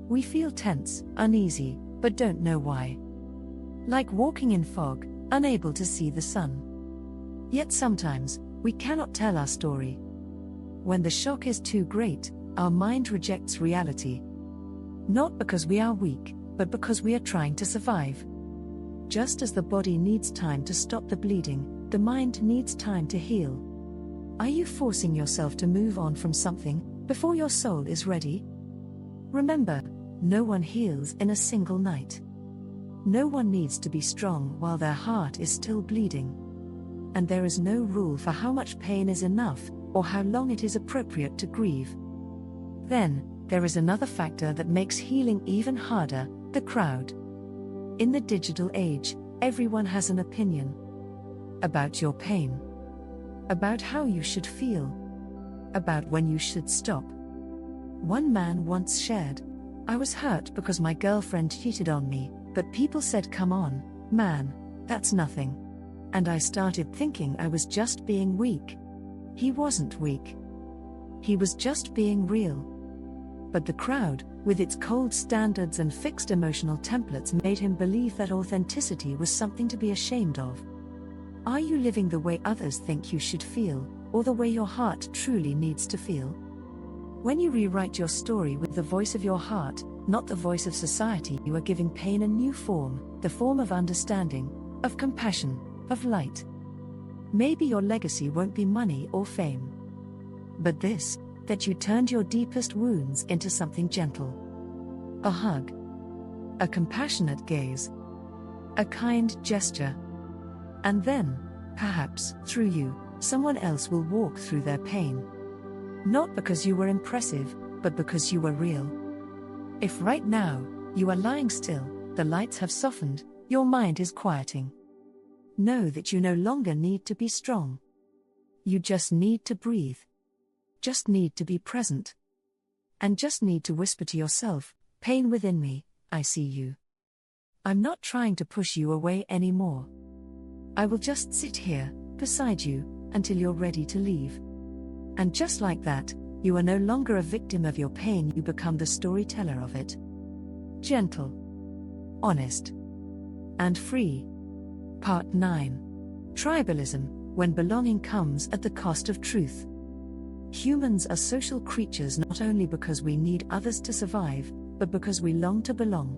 We feel tense, uneasy, but don't know why. Like walking in fog, unable to see the sun. Yet sometimes, we cannot tell our story. When the shock is too great, our mind rejects reality. Not because we are weak, but because we are trying to survive. Just as the body needs time to stop the bleeding, the mind needs time to heal. Are you forcing yourself to move on from something before your soul is ready? Remember, no one heals in a single night. No one needs to be strong while their heart is still bleeding. And there is no rule for how much pain is enough, or how long it is appropriate to grieve. Then, there is another factor that makes healing even harder: the crowd. In the digital age, everyone has an opinion. About your pain. About how you should feel. About when you should stop. One man once shared, "I was hurt because my girlfriend cheated on me, but people said, 'Come on, man, that's nothing.' And I started thinking I was just being weak." He wasn't weak. He was just being real. But the crowd, with its cold standards and fixed emotional templates, made him believe that authenticity was something to be ashamed of. Are you living the way others think you should feel, or the way your heart truly needs to feel? When you rewrite your story with the voice of your heart, not the voice of society, you are giving pain a new form, the form of understanding, of compassion, of light. Maybe your legacy won't be money or fame. But this, that you turned your deepest wounds into something gentle. A hug. A compassionate gaze. A kind gesture. And then, perhaps, through you, someone else will walk through their pain. Not because you were impressive, but because you were real. If right now, you are lying still, the lights have softened, your mind is quieting. Know that you no longer need to be strong. You just need to breathe. Just need to be present. And just need to whisper to yourself, "Pain within me, I see you. I'm not trying to push you away anymore. I will just sit here, beside you, until you're ready to leave." And just like that, you are no longer a victim of your pain, you become the storyteller of it. Gentle, honest, and free. Part 9. Tribalism, when belonging comes at the cost of truth. Humans are social creatures not only because we need others to survive, but because we long to belong.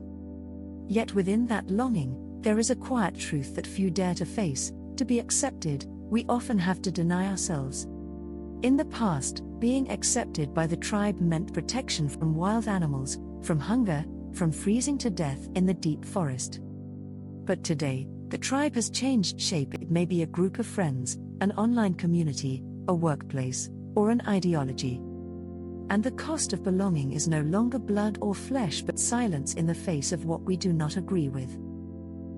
Yet within that longing, there is a quiet truth that few dare to face. To be accepted, we often have to deny ourselves. In the past, being accepted by the tribe meant protection from wild animals, from hunger, from freezing to death in the deep forest. But today, the tribe has changed shape. It may be a group of friends, an online community, a workplace, or an ideology. And the cost of belonging is no longer blood or flesh but silence in the face of what we do not agree with.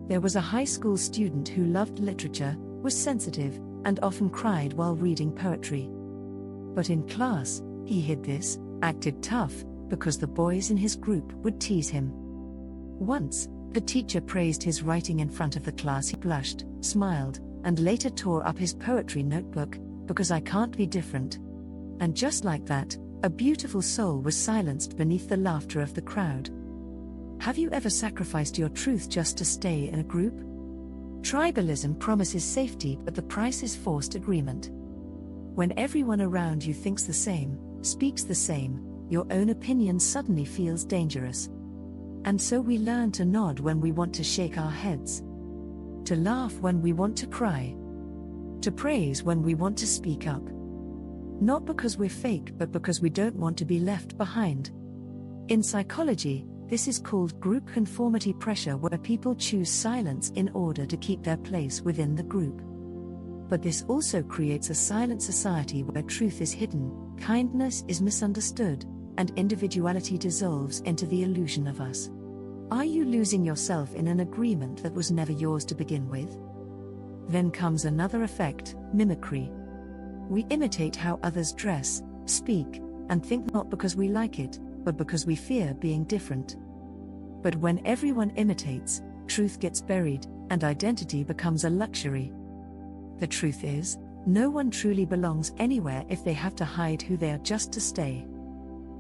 There was a high school student who loved literature, was sensitive, and often cried while reading poetry. But in class, he hid this, acted tough, because the boys in his group would tease him. Once, the teacher praised his writing in front of the class. He blushed, smiled, and later tore up his poetry notebook, because I can't be different. And just like that, a beautiful soul was silenced beneath the laughter of the crowd. Have you ever sacrificed your truth just to stay in a group? Tribalism promises safety, but the price is forced agreement. When everyone around you thinks the same, speaks the same, your own opinion suddenly feels dangerous. And so we learn to nod when we want to shake our heads, to laugh when we want to cry, to praise when we want to speak up. Not because we're fake, but because we don't want to be left behind. In psychology, this is called group conformity pressure, where people choose silence in order to keep their place within the group. But this also creates a silent society where truth is hidden, kindness is misunderstood, and individuality dissolves into the illusion of us. Are you losing yourself in an agreement that was never yours to begin with? Then comes another effect, mimicry. We imitate how others dress, speak, and think, not because we like it, but because we fear being different. But when everyone imitates, truth gets buried, and identity becomes a luxury. The truth is, no one truly belongs anywhere if they have to hide who they are just to stay.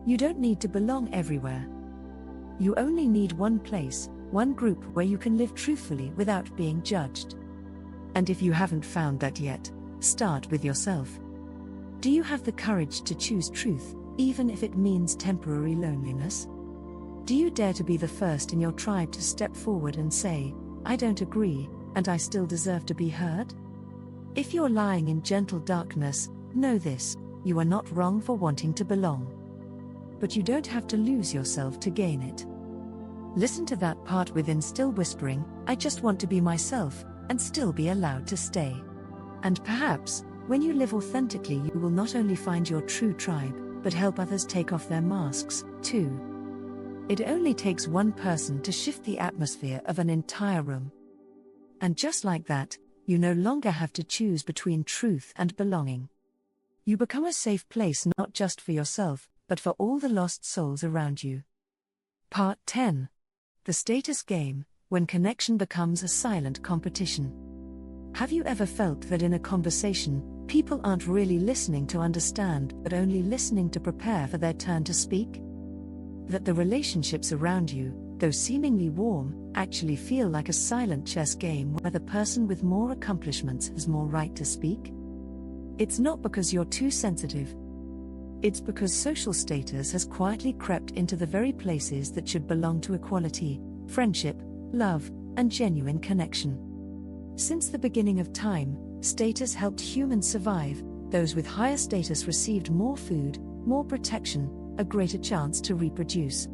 You don't need to belong everywhere. You only need one place, one group where you can live truthfully without being judged. And if you haven't found that yet, start with yourself. Do you have the courage to choose truth, even if it means temporary loneliness? Do you dare to be the first in your tribe to step forward and say, I don't agree, and I still deserve to be heard? If you're lying in gentle darkness, know this: you are not wrong for wanting to belong. But you don't have to lose yourself to gain it. Listen to that part within still whispering, I just want to be myself, and still be allowed to stay. And perhaps, when you live authentically, you will not only find your true tribe, but help others take off their masks, too. It only takes one person to shift the atmosphere of an entire room. And just like that, you no longer have to choose between truth and belonging. You become a safe place not just for yourself, but for all the lost souls around you. Part 10. The status game, when connection becomes a silent competition. Have you ever felt that in a conversation, people aren't really listening to understand, but only listening to prepare for their turn to speak? That the relationships around you, though seemingly warm, actually feel like a silent chess game where the person with more accomplishments has more right to speak? It's not because you're too sensitive. It's because social status has quietly crept into the very places that should belong to equality, friendship, love, and genuine connection. Since the beginning of time, status helped humans survive. Those with higher status received more food, more protection, a greater chance to reproduce.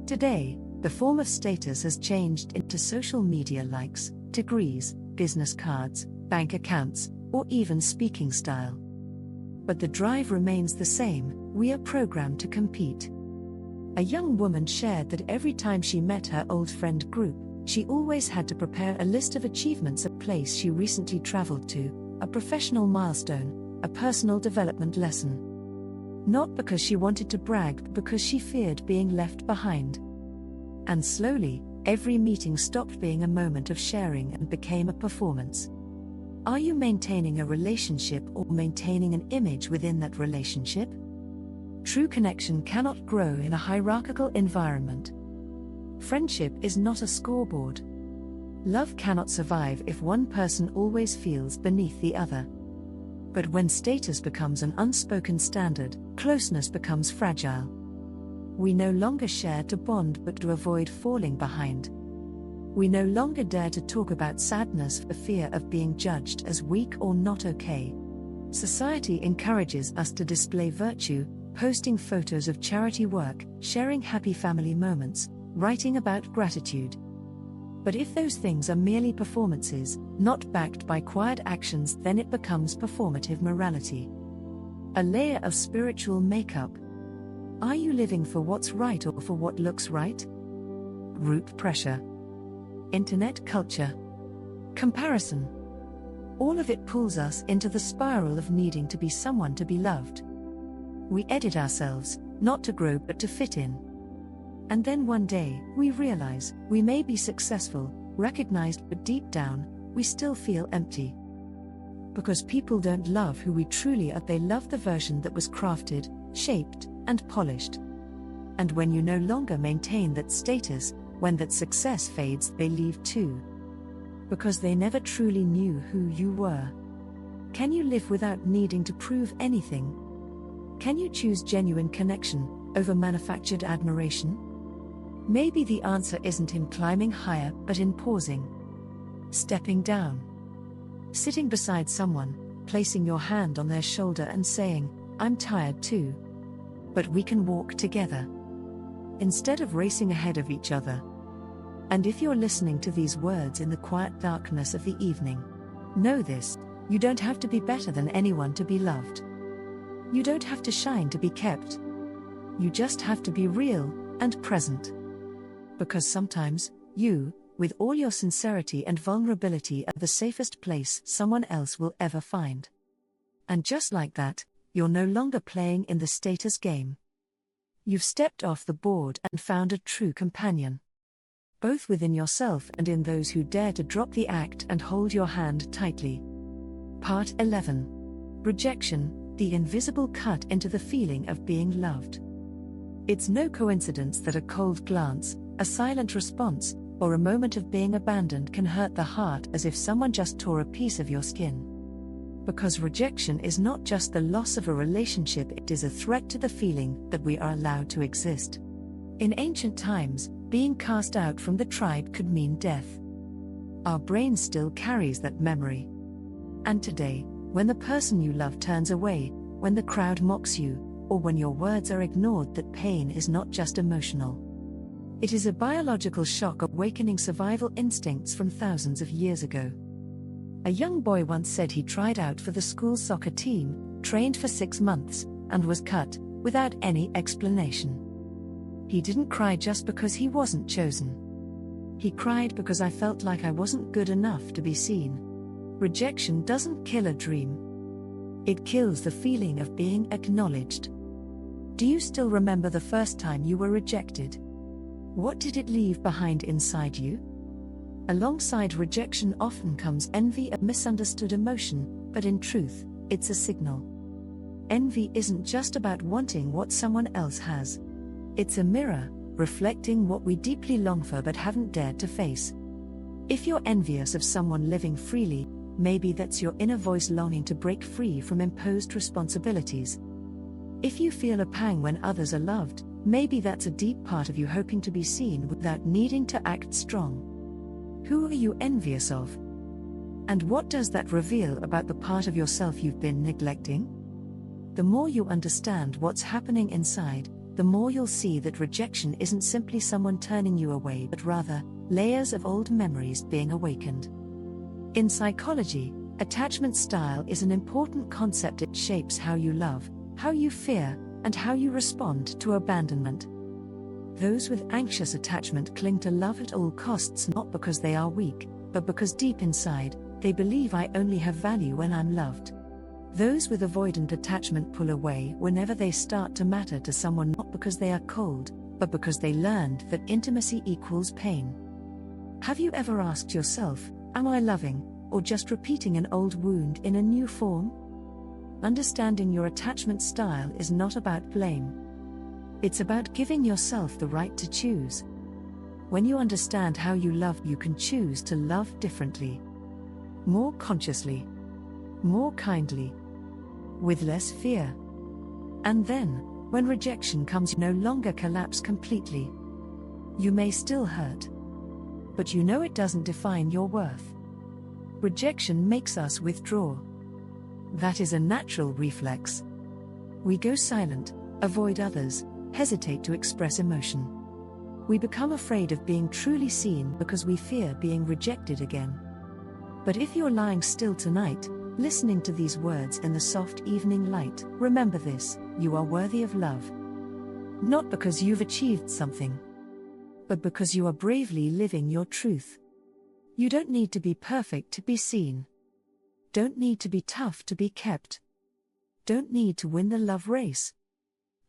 Today, the form of status has changed into social media likes, degrees, business cards, bank accounts, or even speaking style. But the drive remains the same: we are programmed to compete. A young woman shared that every time she met her old friend group, she always had to prepare a list of achievements, a place she recently traveled to, a professional milestone, a personal development lesson. Not because she wanted to brag, but because she feared being left behind. And slowly, every meeting stopped being a moment of sharing and became a performance. Are you maintaining a relationship or maintaining an image within that relationship? True connection cannot grow in a hierarchical environment. Friendship is not a scoreboard. Love cannot survive if one person always feels beneath the other. But when status becomes an unspoken standard, closeness becomes fragile. We no longer share to bond but to avoid falling behind. We no longer dare to talk about sadness for fear of being judged as weak or not okay. Society encourages us to display virtue, posting photos of charity work, sharing happy family moments, writing about gratitude. But if those things are merely performances, not backed by quiet actions, then it becomes performative morality. A layer of spiritual makeup. Are you living for what's right or for what looks right? Group pressure. Internet culture. Comparison. All of it pulls us into the spiral of needing to be someone to be loved. We edit ourselves, not to grow but to fit in. And then one day, we realize, we may be successful, recognized, but deep down, we still feel empty. Because people don't love who we truly are, they love the version that was crafted, shaped, and polished. And when you no longer maintain that status, when that success fades, they leave too. Because they never truly knew who you were. Can you live without needing to prove anything? Can you choose genuine connection over manufactured admiration? Maybe the answer isn't in climbing higher, but in pausing. Stepping down. Sitting beside someone, placing your hand on their shoulder and saying, "I'm tired too. But we can walk together." Instead of racing ahead of each other. And if you're listening to these words in the quiet darkness of the evening, know this: you don't have to be better than anyone to be loved. You don't have to shine to be kept. You just have to be real and present. Because sometimes, you, with all your sincerity and vulnerability, are the safest place someone else will ever find. And just like that, you're no longer playing in the status game. You've stepped off the board and found a true companion. Both within yourself and in those who dare to drop the act and hold your hand tightly. Part 11. Rejection, the invisible cut into the feeling of being loved. It's no coincidence that a cold glance, a silent response, or a moment of being abandoned can hurt the heart as if someone just tore a piece of your skin. Because rejection is not just the loss of a relationship, it is a threat to the feeling that we are allowed to exist. In ancient times, being cast out from the tribe could mean death. Our brain still carries that memory. And today, when the person you love turns away, when the crowd mocks you, or when your words are ignored, that pain is not just emotional. It is a biological shock awakening survival instincts from thousands of years ago. A young boy once said he tried out for the school soccer team, trained for 6 months, and was cut, without any explanation. He didn't cry just because he wasn't chosen. He cried because I felt like I wasn't good enough to be seen. Rejection doesn't kill a dream. It kills the feeling of being acknowledged. Do you still remember the first time you were rejected? What did it leave behind inside you? Alongside rejection often comes envy, a misunderstood emotion, but in truth, it's a signal. Envy isn't just about wanting what someone else has. It's a mirror, reflecting what we deeply long for but haven't dared to face. If you're envious of someone living freely, maybe that's your inner voice longing to break free from imposed responsibilities. If you feel a pang when others are loved, maybe that's a deep part of you hoping to be seen without needing to act strong. Who are you envious of? And what does that reveal about the part of yourself you've been neglecting? The more you understand what's happening inside, the more you'll see that rejection isn't simply someone turning you away, but rather, layers of old memories being awakened. In psychology, attachment style is an important concept. It shapes how you love, how you fear, and how you respond to abandonment. Those with anxious attachment cling to love at all costs, not because they are weak, but because deep inside, they believe I only have value when I'm loved. Those with avoidant attachment pull away whenever they start to matter to someone, not because they are cold, but because they learned that intimacy equals pain. Have you ever asked yourself, am I loving, or just repeating an old wound in a new form? Understanding your attachment style is not about blame. It's about giving yourself the right to choose. When you understand how you love, you can choose to love differently. More consciously. More kindly. With less fear. And then, When rejection comes, you no longer collapse completely. You may still hurt, but you know it doesn't define your worth. Rejection makes us withdraw. That is a natural reflex. We go silent, avoid others, hesitate to express emotion. We become afraid of being truly seen because we fear being rejected again. But if you're lying still tonight, listening to these words in the soft evening light, remember this: you are worthy of love. Not because you've achieved something, but because you are bravely living your truth. You don't need to be perfect to be seen. Don't need to be tough to be kept. Don't need to win the love race.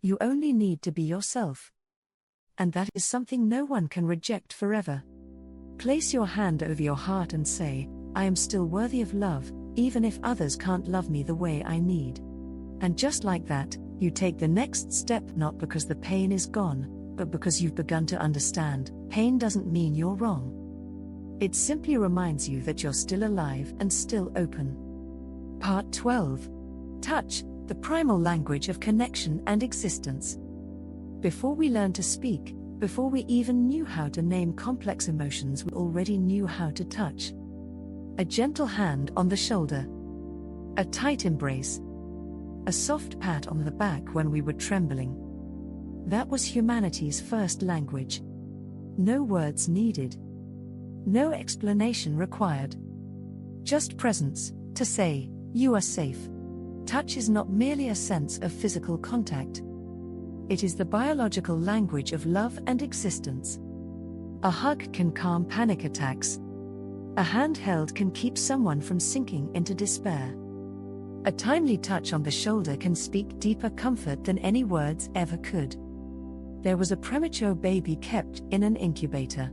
You only need to be yourself. And that is something no one can reject forever. Place your hand over your heart and say, I am still worthy of love, even if others can't love me the way I need. And just like that, you take the next step, not because the pain is gone, but because you've begun to understand, pain doesn't mean you're wrong. It simply reminds you that you're still alive and still open. Part 12. Touch, the primal language of connection and existence. Before we learned to speak, before we even knew how to name complex emotions, we already knew how to touch. A gentle hand on the shoulder. A tight embrace. A soft pat on the back when we were trembling. That was humanity's first language. No words needed. No explanation required. Just presence, to say, you are safe. Touch is not merely a sense of physical contact. It is the biological language of love and existence. A hug can calm panic attacks. A hand held can keep someone from sinking into despair. A timely touch on the shoulder can speak deeper comfort than any words ever could. There was a premature baby kept in an incubator.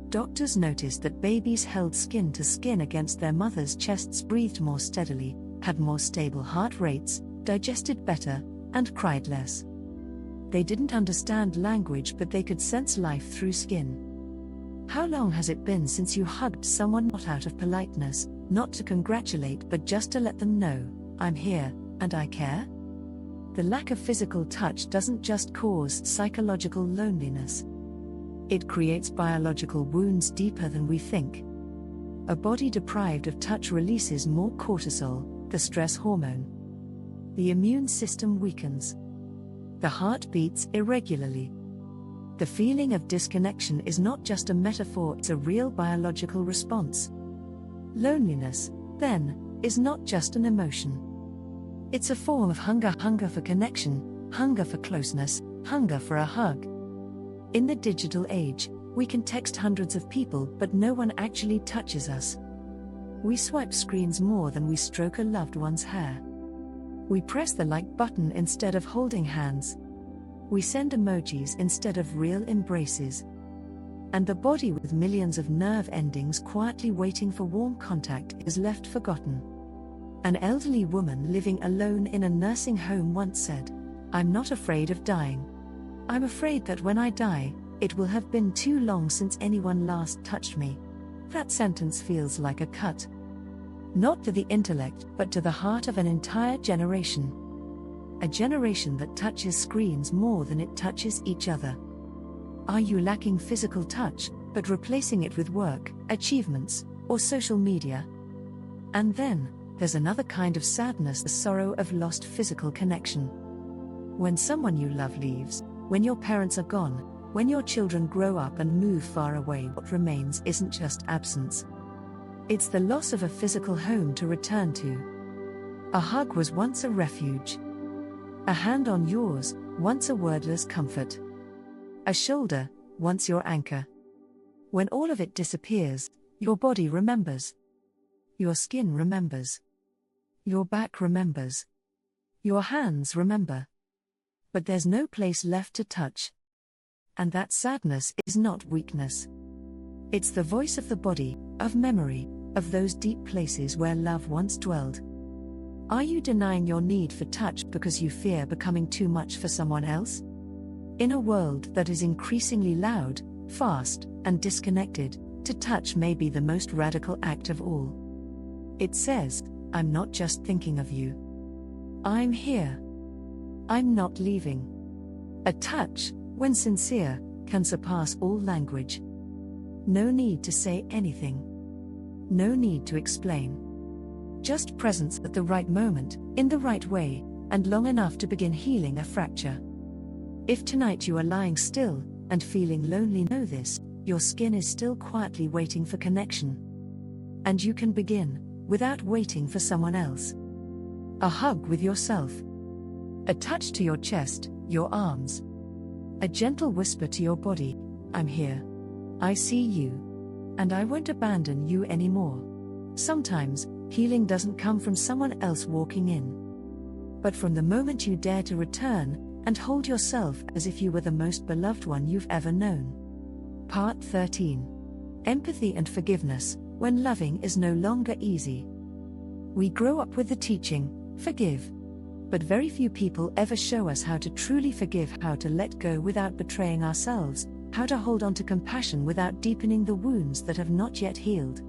Doctors noticed that babies held skin to skin against their mothers' chests, breathed more steadily, had more stable heart rates, digested better, and cried less. They didn't understand language, but they could sense life through skin. How long has it been since you hugged someone, not out of politeness, not to congratulate, but just to let them know, I'm here, and I care? The lack of physical touch doesn't just cause psychological loneliness. It creates biological wounds deeper than we think. A body deprived of touch releases more cortisol, the stress hormone. The immune system weakens. The heart beats irregularly. The feeling of disconnection is not just a metaphor, it's a real biological response. Loneliness, then, is not just an emotion. It's a form of hunger for connection, hunger for closeness, hunger for a hug. In the digital age, we can text hundreds of people, but no one actually touches us. We swipe screens more than we stroke a loved one's hair. We press the like button instead of holding hands. We send emojis instead of real embraces. And the body, with millions of nerve endings quietly waiting for warm contact, is left forgotten. An elderly woman living alone in a nursing home once said, I'm not afraid of dying. I'm afraid that when I die, it will have been too long since anyone last touched me. That sentence feels like a cut. Not to the intellect, but to the heart of an entire generation. A generation that touches screens more than it touches each other. Are you lacking physical touch, but replacing it with work, achievements, or social media? And then, there's another kind of sadness, the sorrow of lost physical connection. When someone you love leaves, when your parents are gone, when your children grow up and move far away, what remains isn't just absence. It's the loss of a physical home to return to. A hug was once a refuge. A hand on yours, once a wordless comfort. A shoulder, once your anchor. When all of it disappears, your body remembers. Your skin remembers. Your back remembers. Your hands remember. But there's no place left to touch. And that sadness is not weakness. It's the voice of the body, of memory, of those deep places where love once dwelled. Are you denying your need for touch because you fear becoming too much for someone else? In a world that is increasingly loud, fast, and disconnected, to touch may be the most radical act of all. It says, I'm not just thinking of you. I'm here. I'm not leaving. A touch, when sincere, can surpass all language. No need to say anything. No need to explain. Just presence at the right moment, in the right way, and long enough to begin healing a fracture. If tonight you are lying still and feeling lonely, know this: your skin is still quietly waiting for connection. And you can begin, without waiting for someone else. A hug with yourself. A touch to your chest, your arms. A gentle whisper to your body: I'm here. I see you. And I won't abandon you anymore. Sometimes, healing doesn't come from someone else walking in, but from the moment you dare to return and hold yourself as if you were the most beloved one you've ever known. Part 13. Empathy and forgiveness, when loving is no longer easy. We grow up with the teaching, forgive. But very few people ever show us how to truly forgive, how to let go without betraying ourselves, how to hold on to compassion without deepening the wounds that have not yet healed.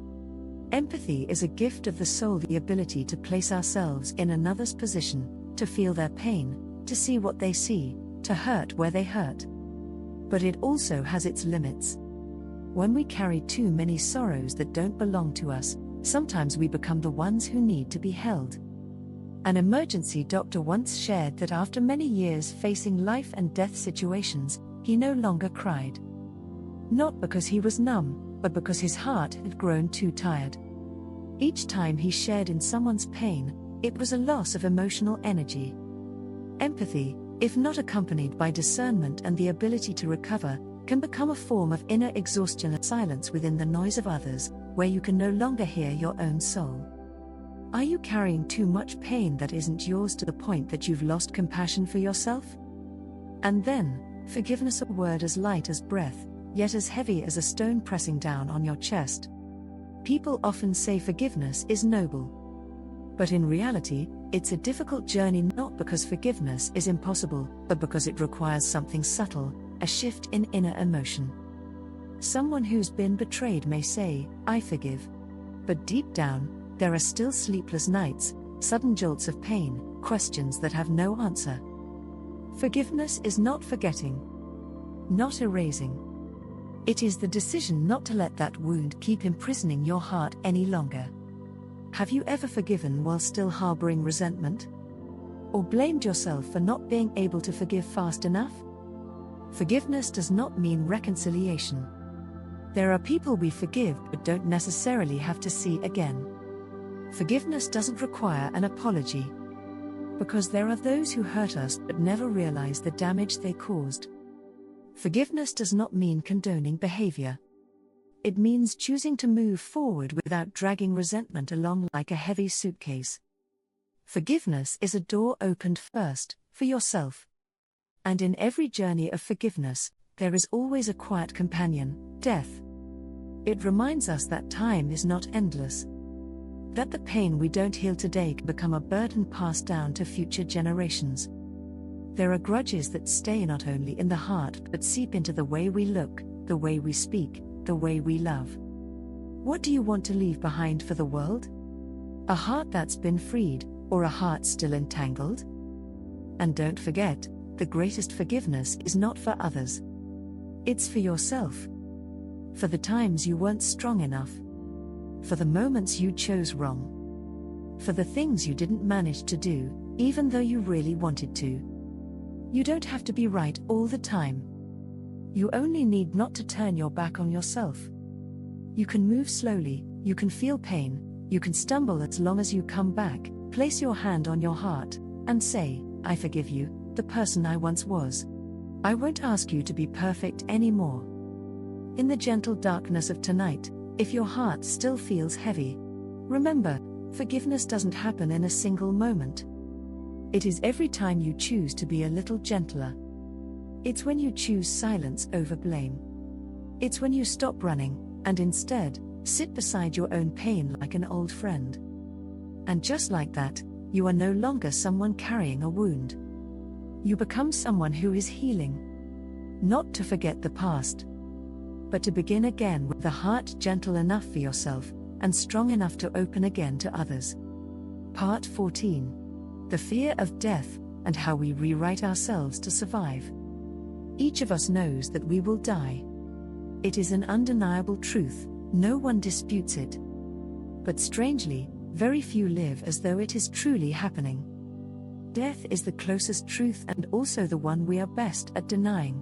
Empathy is a gift of the soul, the ability to place ourselves in another's position, to feel their pain, to see what they see, to hurt where they hurt. But it also has its limits. When we carry too many sorrows that don't belong to us, sometimes we become the ones who need to be held. An emergency doctor once shared that after many years facing life and death situations, he no longer cried. Not because he was numb, but because his heart had grown too tired. Each time he shared in someone's pain, it was a loss of emotional energy. Empathy, if not accompanied by discernment and the ability to recover, can become a form of inner exhaustion and silence within the noise of others, where you can no longer hear your own soul. Are you carrying too much pain that isn't yours to the point that you've lost compassion for yourself? And then, forgiveness, a word as light as breath, yet as heavy as a stone pressing down on your chest. People often say forgiveness is noble. But in reality, it's a difficult journey, not because forgiveness is impossible, but because it requires something subtle, a shift in inner emotion. Someone who's been betrayed may say, I forgive. But deep down, there are still sleepless nights, sudden jolts of pain, questions that have no answer. Forgiveness is not forgetting, not erasing. It is the decision not to let that wound keep imprisoning your heart any longer. Have you ever forgiven while still harboring resentment? Or blamed yourself for not being able to forgive fast enough? Forgiveness does not mean reconciliation. There are people we forgive but don't necessarily have to see again. Forgiveness doesn't require an apology. Because there are those who hurt us but never realize the damage they caused. Forgiveness does not mean condoning behavior. It means choosing to move forward without dragging resentment along like a heavy suitcase. Forgiveness is a door opened first, for yourself. And in every journey of forgiveness, there is always a quiet companion, death. It reminds us that time is not endless. That the pain we don't heal today can become a burden passed down to future generations. There are grudges that stay not only in the heart but seep into the way we look, the way we speak, the way we love. What do you want to leave behind for the world? A heart that's been freed, or a heart still entangled? And don't forget, the greatest forgiveness is not for others. It's for yourself. For the times you weren't strong enough. For the moments you chose wrong. For the things you didn't manage to do, even though you really wanted to. You don't have to be right all the time. You only need not to turn your back on yourself. You can move slowly, you can feel pain, you can stumble as long as you come back, place your hand on your heart, and say, I forgive you, the person I once was. I won't ask you to be perfect anymore. In the gentle darkness of tonight, if your heart still feels heavy, remember, forgiveness doesn't happen in a single moment. It is every time you choose to be a little gentler. It's when you choose silence over blame. It's when you stop running, and instead, sit beside your own pain like an old friend. And just like that, you are no longer someone carrying a wound. You become someone who is healing. Not to forget the past, but to begin again with a heart gentle enough for yourself, and strong enough to open again to others. Part 14. The fear of death, and how we rewrite ourselves to survive. Each of us knows that we will die. It is an undeniable truth, no one disputes it. But strangely, very few live as though it is truly happening. Death is the closest truth and also the one we are best at denying.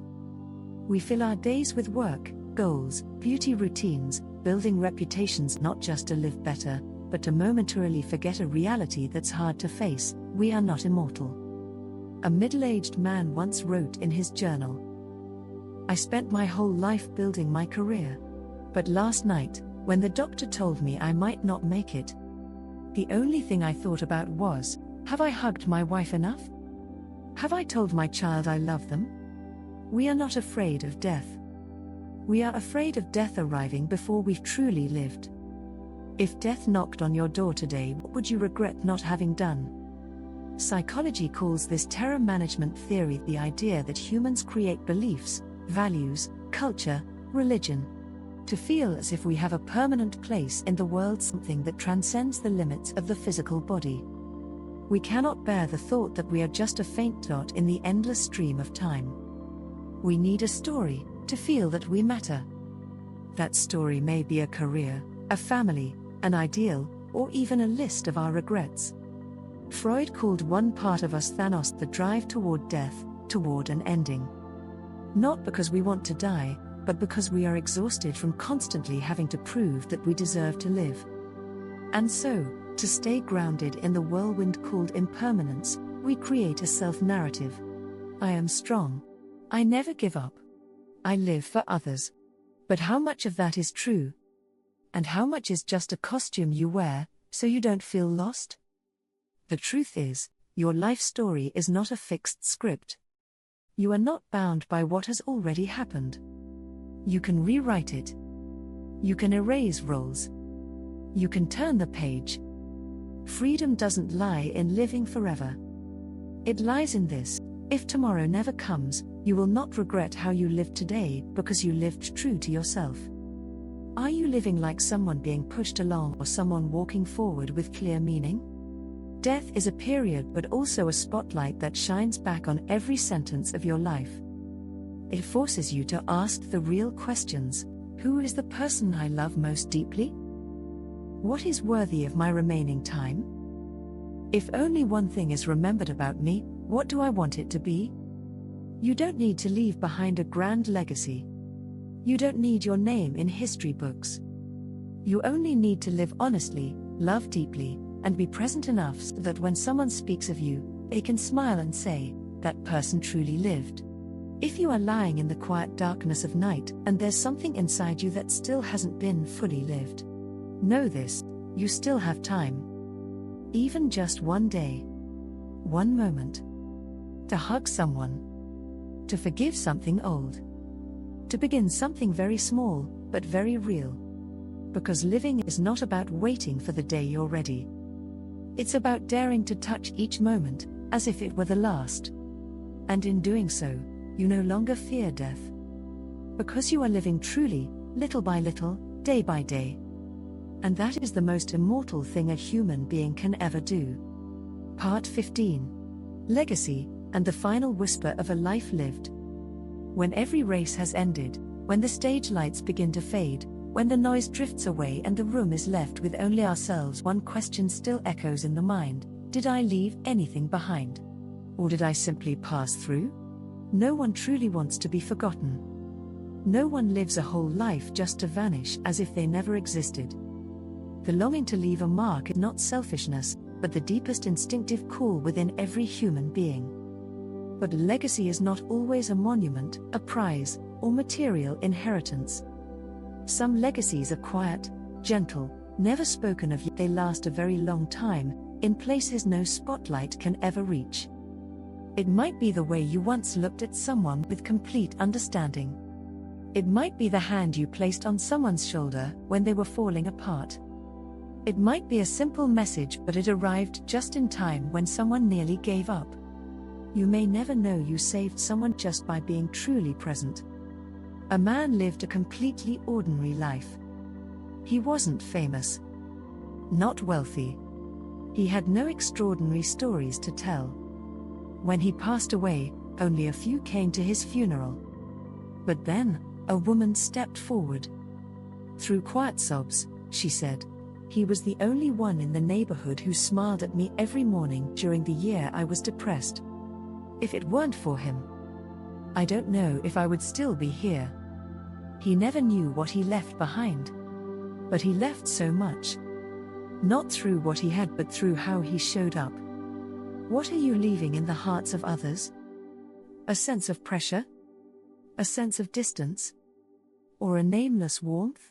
We fill our days with work, goals, beauty routines, building reputations not just to live better, but to momentarily forget a reality that's hard to face: we are not immortal. A middle-aged man once wrote in his journal, "I spent my whole life building my career. But last night, when the doctor told me I might not make it, the only thing I thought about was, have I hugged my wife enough? Have I told my child I love them?" We are not afraid of death. We are afraid of death arriving before we've truly lived. If death knocked on your door today, what would you regret not having done? Psychology calls this terror management theory the idea that humans create beliefs, values, culture, religion, to feel as if we have a permanent place in the world, something that transcends the limits of the physical body. We cannot bear the thought that we are just a faint dot in the endless stream of time. We need a story to feel that we matter. That story may be a career, a family, an ideal, or even a list of our regrets. Freud called one part of us Thanos, the drive toward death, toward an ending. Not because we want to die, but because we are exhausted from constantly having to prove that we deserve to live. And so, to stay grounded in the whirlwind called impermanence, we create a self-narrative. I am strong. I never give up. I live for others. But how much of that is true? And how much is just a costume you wear, so you don't feel lost? The truth is, your life story is not a fixed script. You are not bound by what has already happened. You can rewrite it. You can erase roles. You can turn the page. Freedom doesn't lie in living forever. It lies in this: if tomorrow never comes, you will not regret how you lived today because you lived true to yourself. Are you living like someone being pushed along or someone walking forward with clear meaning? Death is a period but also a spotlight that shines back on every sentence of your life. It forces you to ask the real questions: who is the person I love most deeply? What is worthy of my remaining time? If only one thing is remembered about me, what do I want it to be? You don't need to leave behind a grand legacy. You don't need your name in history books. You only need to live honestly, love deeply, and be present enough so that when someone speaks of you, they can smile and say, that person truly lived. If you are lying in the quiet darkness of night and there's something inside you that still hasn't been fully lived, know this: you still have time. Even just one day, one moment, to hug someone, to forgive something old, to begin something very small, but very real. Because living is not about waiting for the day you're ready. It's about daring to touch each moment, as if it were the last. And in doing so, you no longer fear death. Because you are living truly, little by little, day by day. And that is the most immortal thing a human being can ever do. Part 15. Legacy, and the final whisper of a life lived. When every race has ended, when the stage lights begin to fade, when the noise drifts away and the room is left with only ourselves, one question still echoes in the mind: did I leave anything behind? Or did I simply pass through? No one truly wants to be forgotten. No one lives a whole life just to vanish as if they never existed. The longing to leave a mark is not selfishness, but the deepest instinctive call within every human being. But legacy is not always a monument, a prize, or material inheritance. Some legacies are quiet, gentle, never spoken of, yet they last a very long time, in places no spotlight can ever reach. It might be the way you once looked at someone with complete understanding. It might be the hand you placed on someone's shoulder when they were falling apart. It might be a simple message, but it arrived just in time when someone nearly gave up. You may never know you saved someone just by being truly present. A man lived a completely ordinary life. He wasn't famous, not wealthy. He had no extraordinary stories to tell. When he passed away, only a few came to his funeral. But then, a woman stepped forward. Through quiet sobs, she said, "He was the only one in the neighborhood who smiled at me every morning during the year I was depressed. If it weren't for him, I don't know if I would still be here." He never knew what he left behind. But he left so much. Not through what he had, but through how he showed up. What are you leaving in the hearts of others? A sense of pressure? A sense of distance? Or a nameless warmth?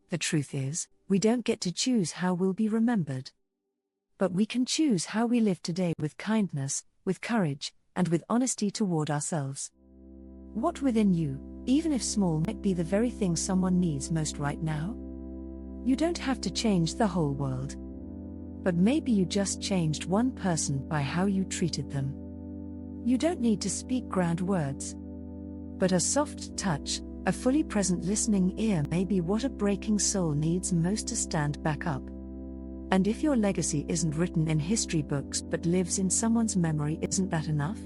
The truth is, we don't get to choose how we'll be remembered. But we can choose how we live today with kindness, with courage, and with honesty toward ourselves. What within you, even if small, might be the very thing someone needs most right now? You don't have to change the whole world. But maybe you just changed one person by how you treated them. You don't need to speak grand words. But a soft touch, a fully present listening ear may be what a breaking soul needs most to stand back up. And if your legacy isn't written in history books but lives in someone's memory, isn't that enough?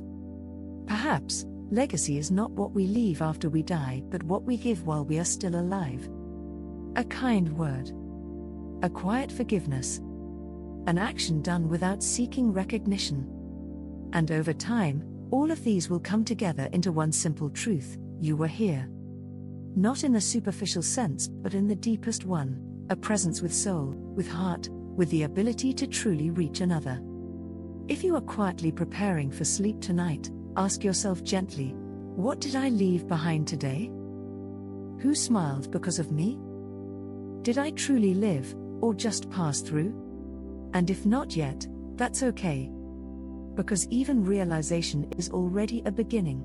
Perhaps, legacy is not what we leave after we die, but what we give while we are still alive. A kind word. A quiet forgiveness. An action done without seeking recognition. And over time, all of these will come together into one simple truth: you were here. Not in the superficial sense, but in the deepest one, a presence with soul, with heart, with the ability to truly reach another. If you are quietly preparing for sleep tonight, ask yourself gently, what did I leave behind today? Who smiled because of me? Did I truly live, or just pass through? And if not yet, that's okay. Because even realization is already a beginning.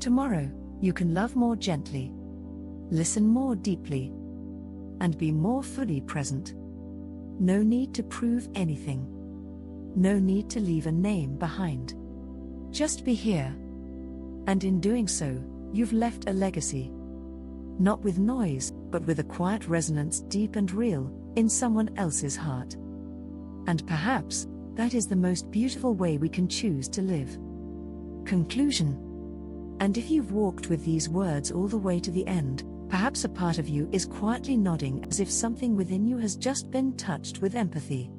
Tomorrow, you can love more gently, listen more deeply, and be more fully present. No need to prove anything. No need to leave a name behind. Just be here. And in doing so, you've left a legacy. Not with noise, but with a quiet resonance, deep and real, in someone else's heart. And perhaps, that is the most beautiful way we can choose to live. Conclusion. And if you've walked with these words all the way to the end, perhaps a part of you is quietly nodding as if something within you has just been touched with empathy.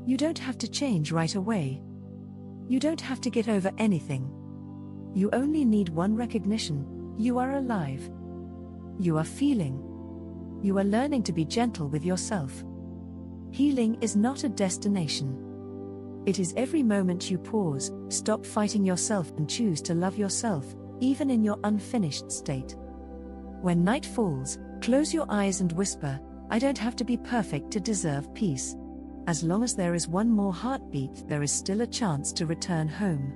You don't have to change right away. You don't have to get over anything. You only need one recognition: you are alive. You are feeling. You are learning to be gentle with yourself. Healing is not a destination. It is every moment you pause, stop fighting yourself, and choose to love yourself, even in your unfinished state. When night falls, close your eyes and whisper, "I don't have to be perfect to deserve peace. As long as there is one more heartbeat, there is still a chance to return home."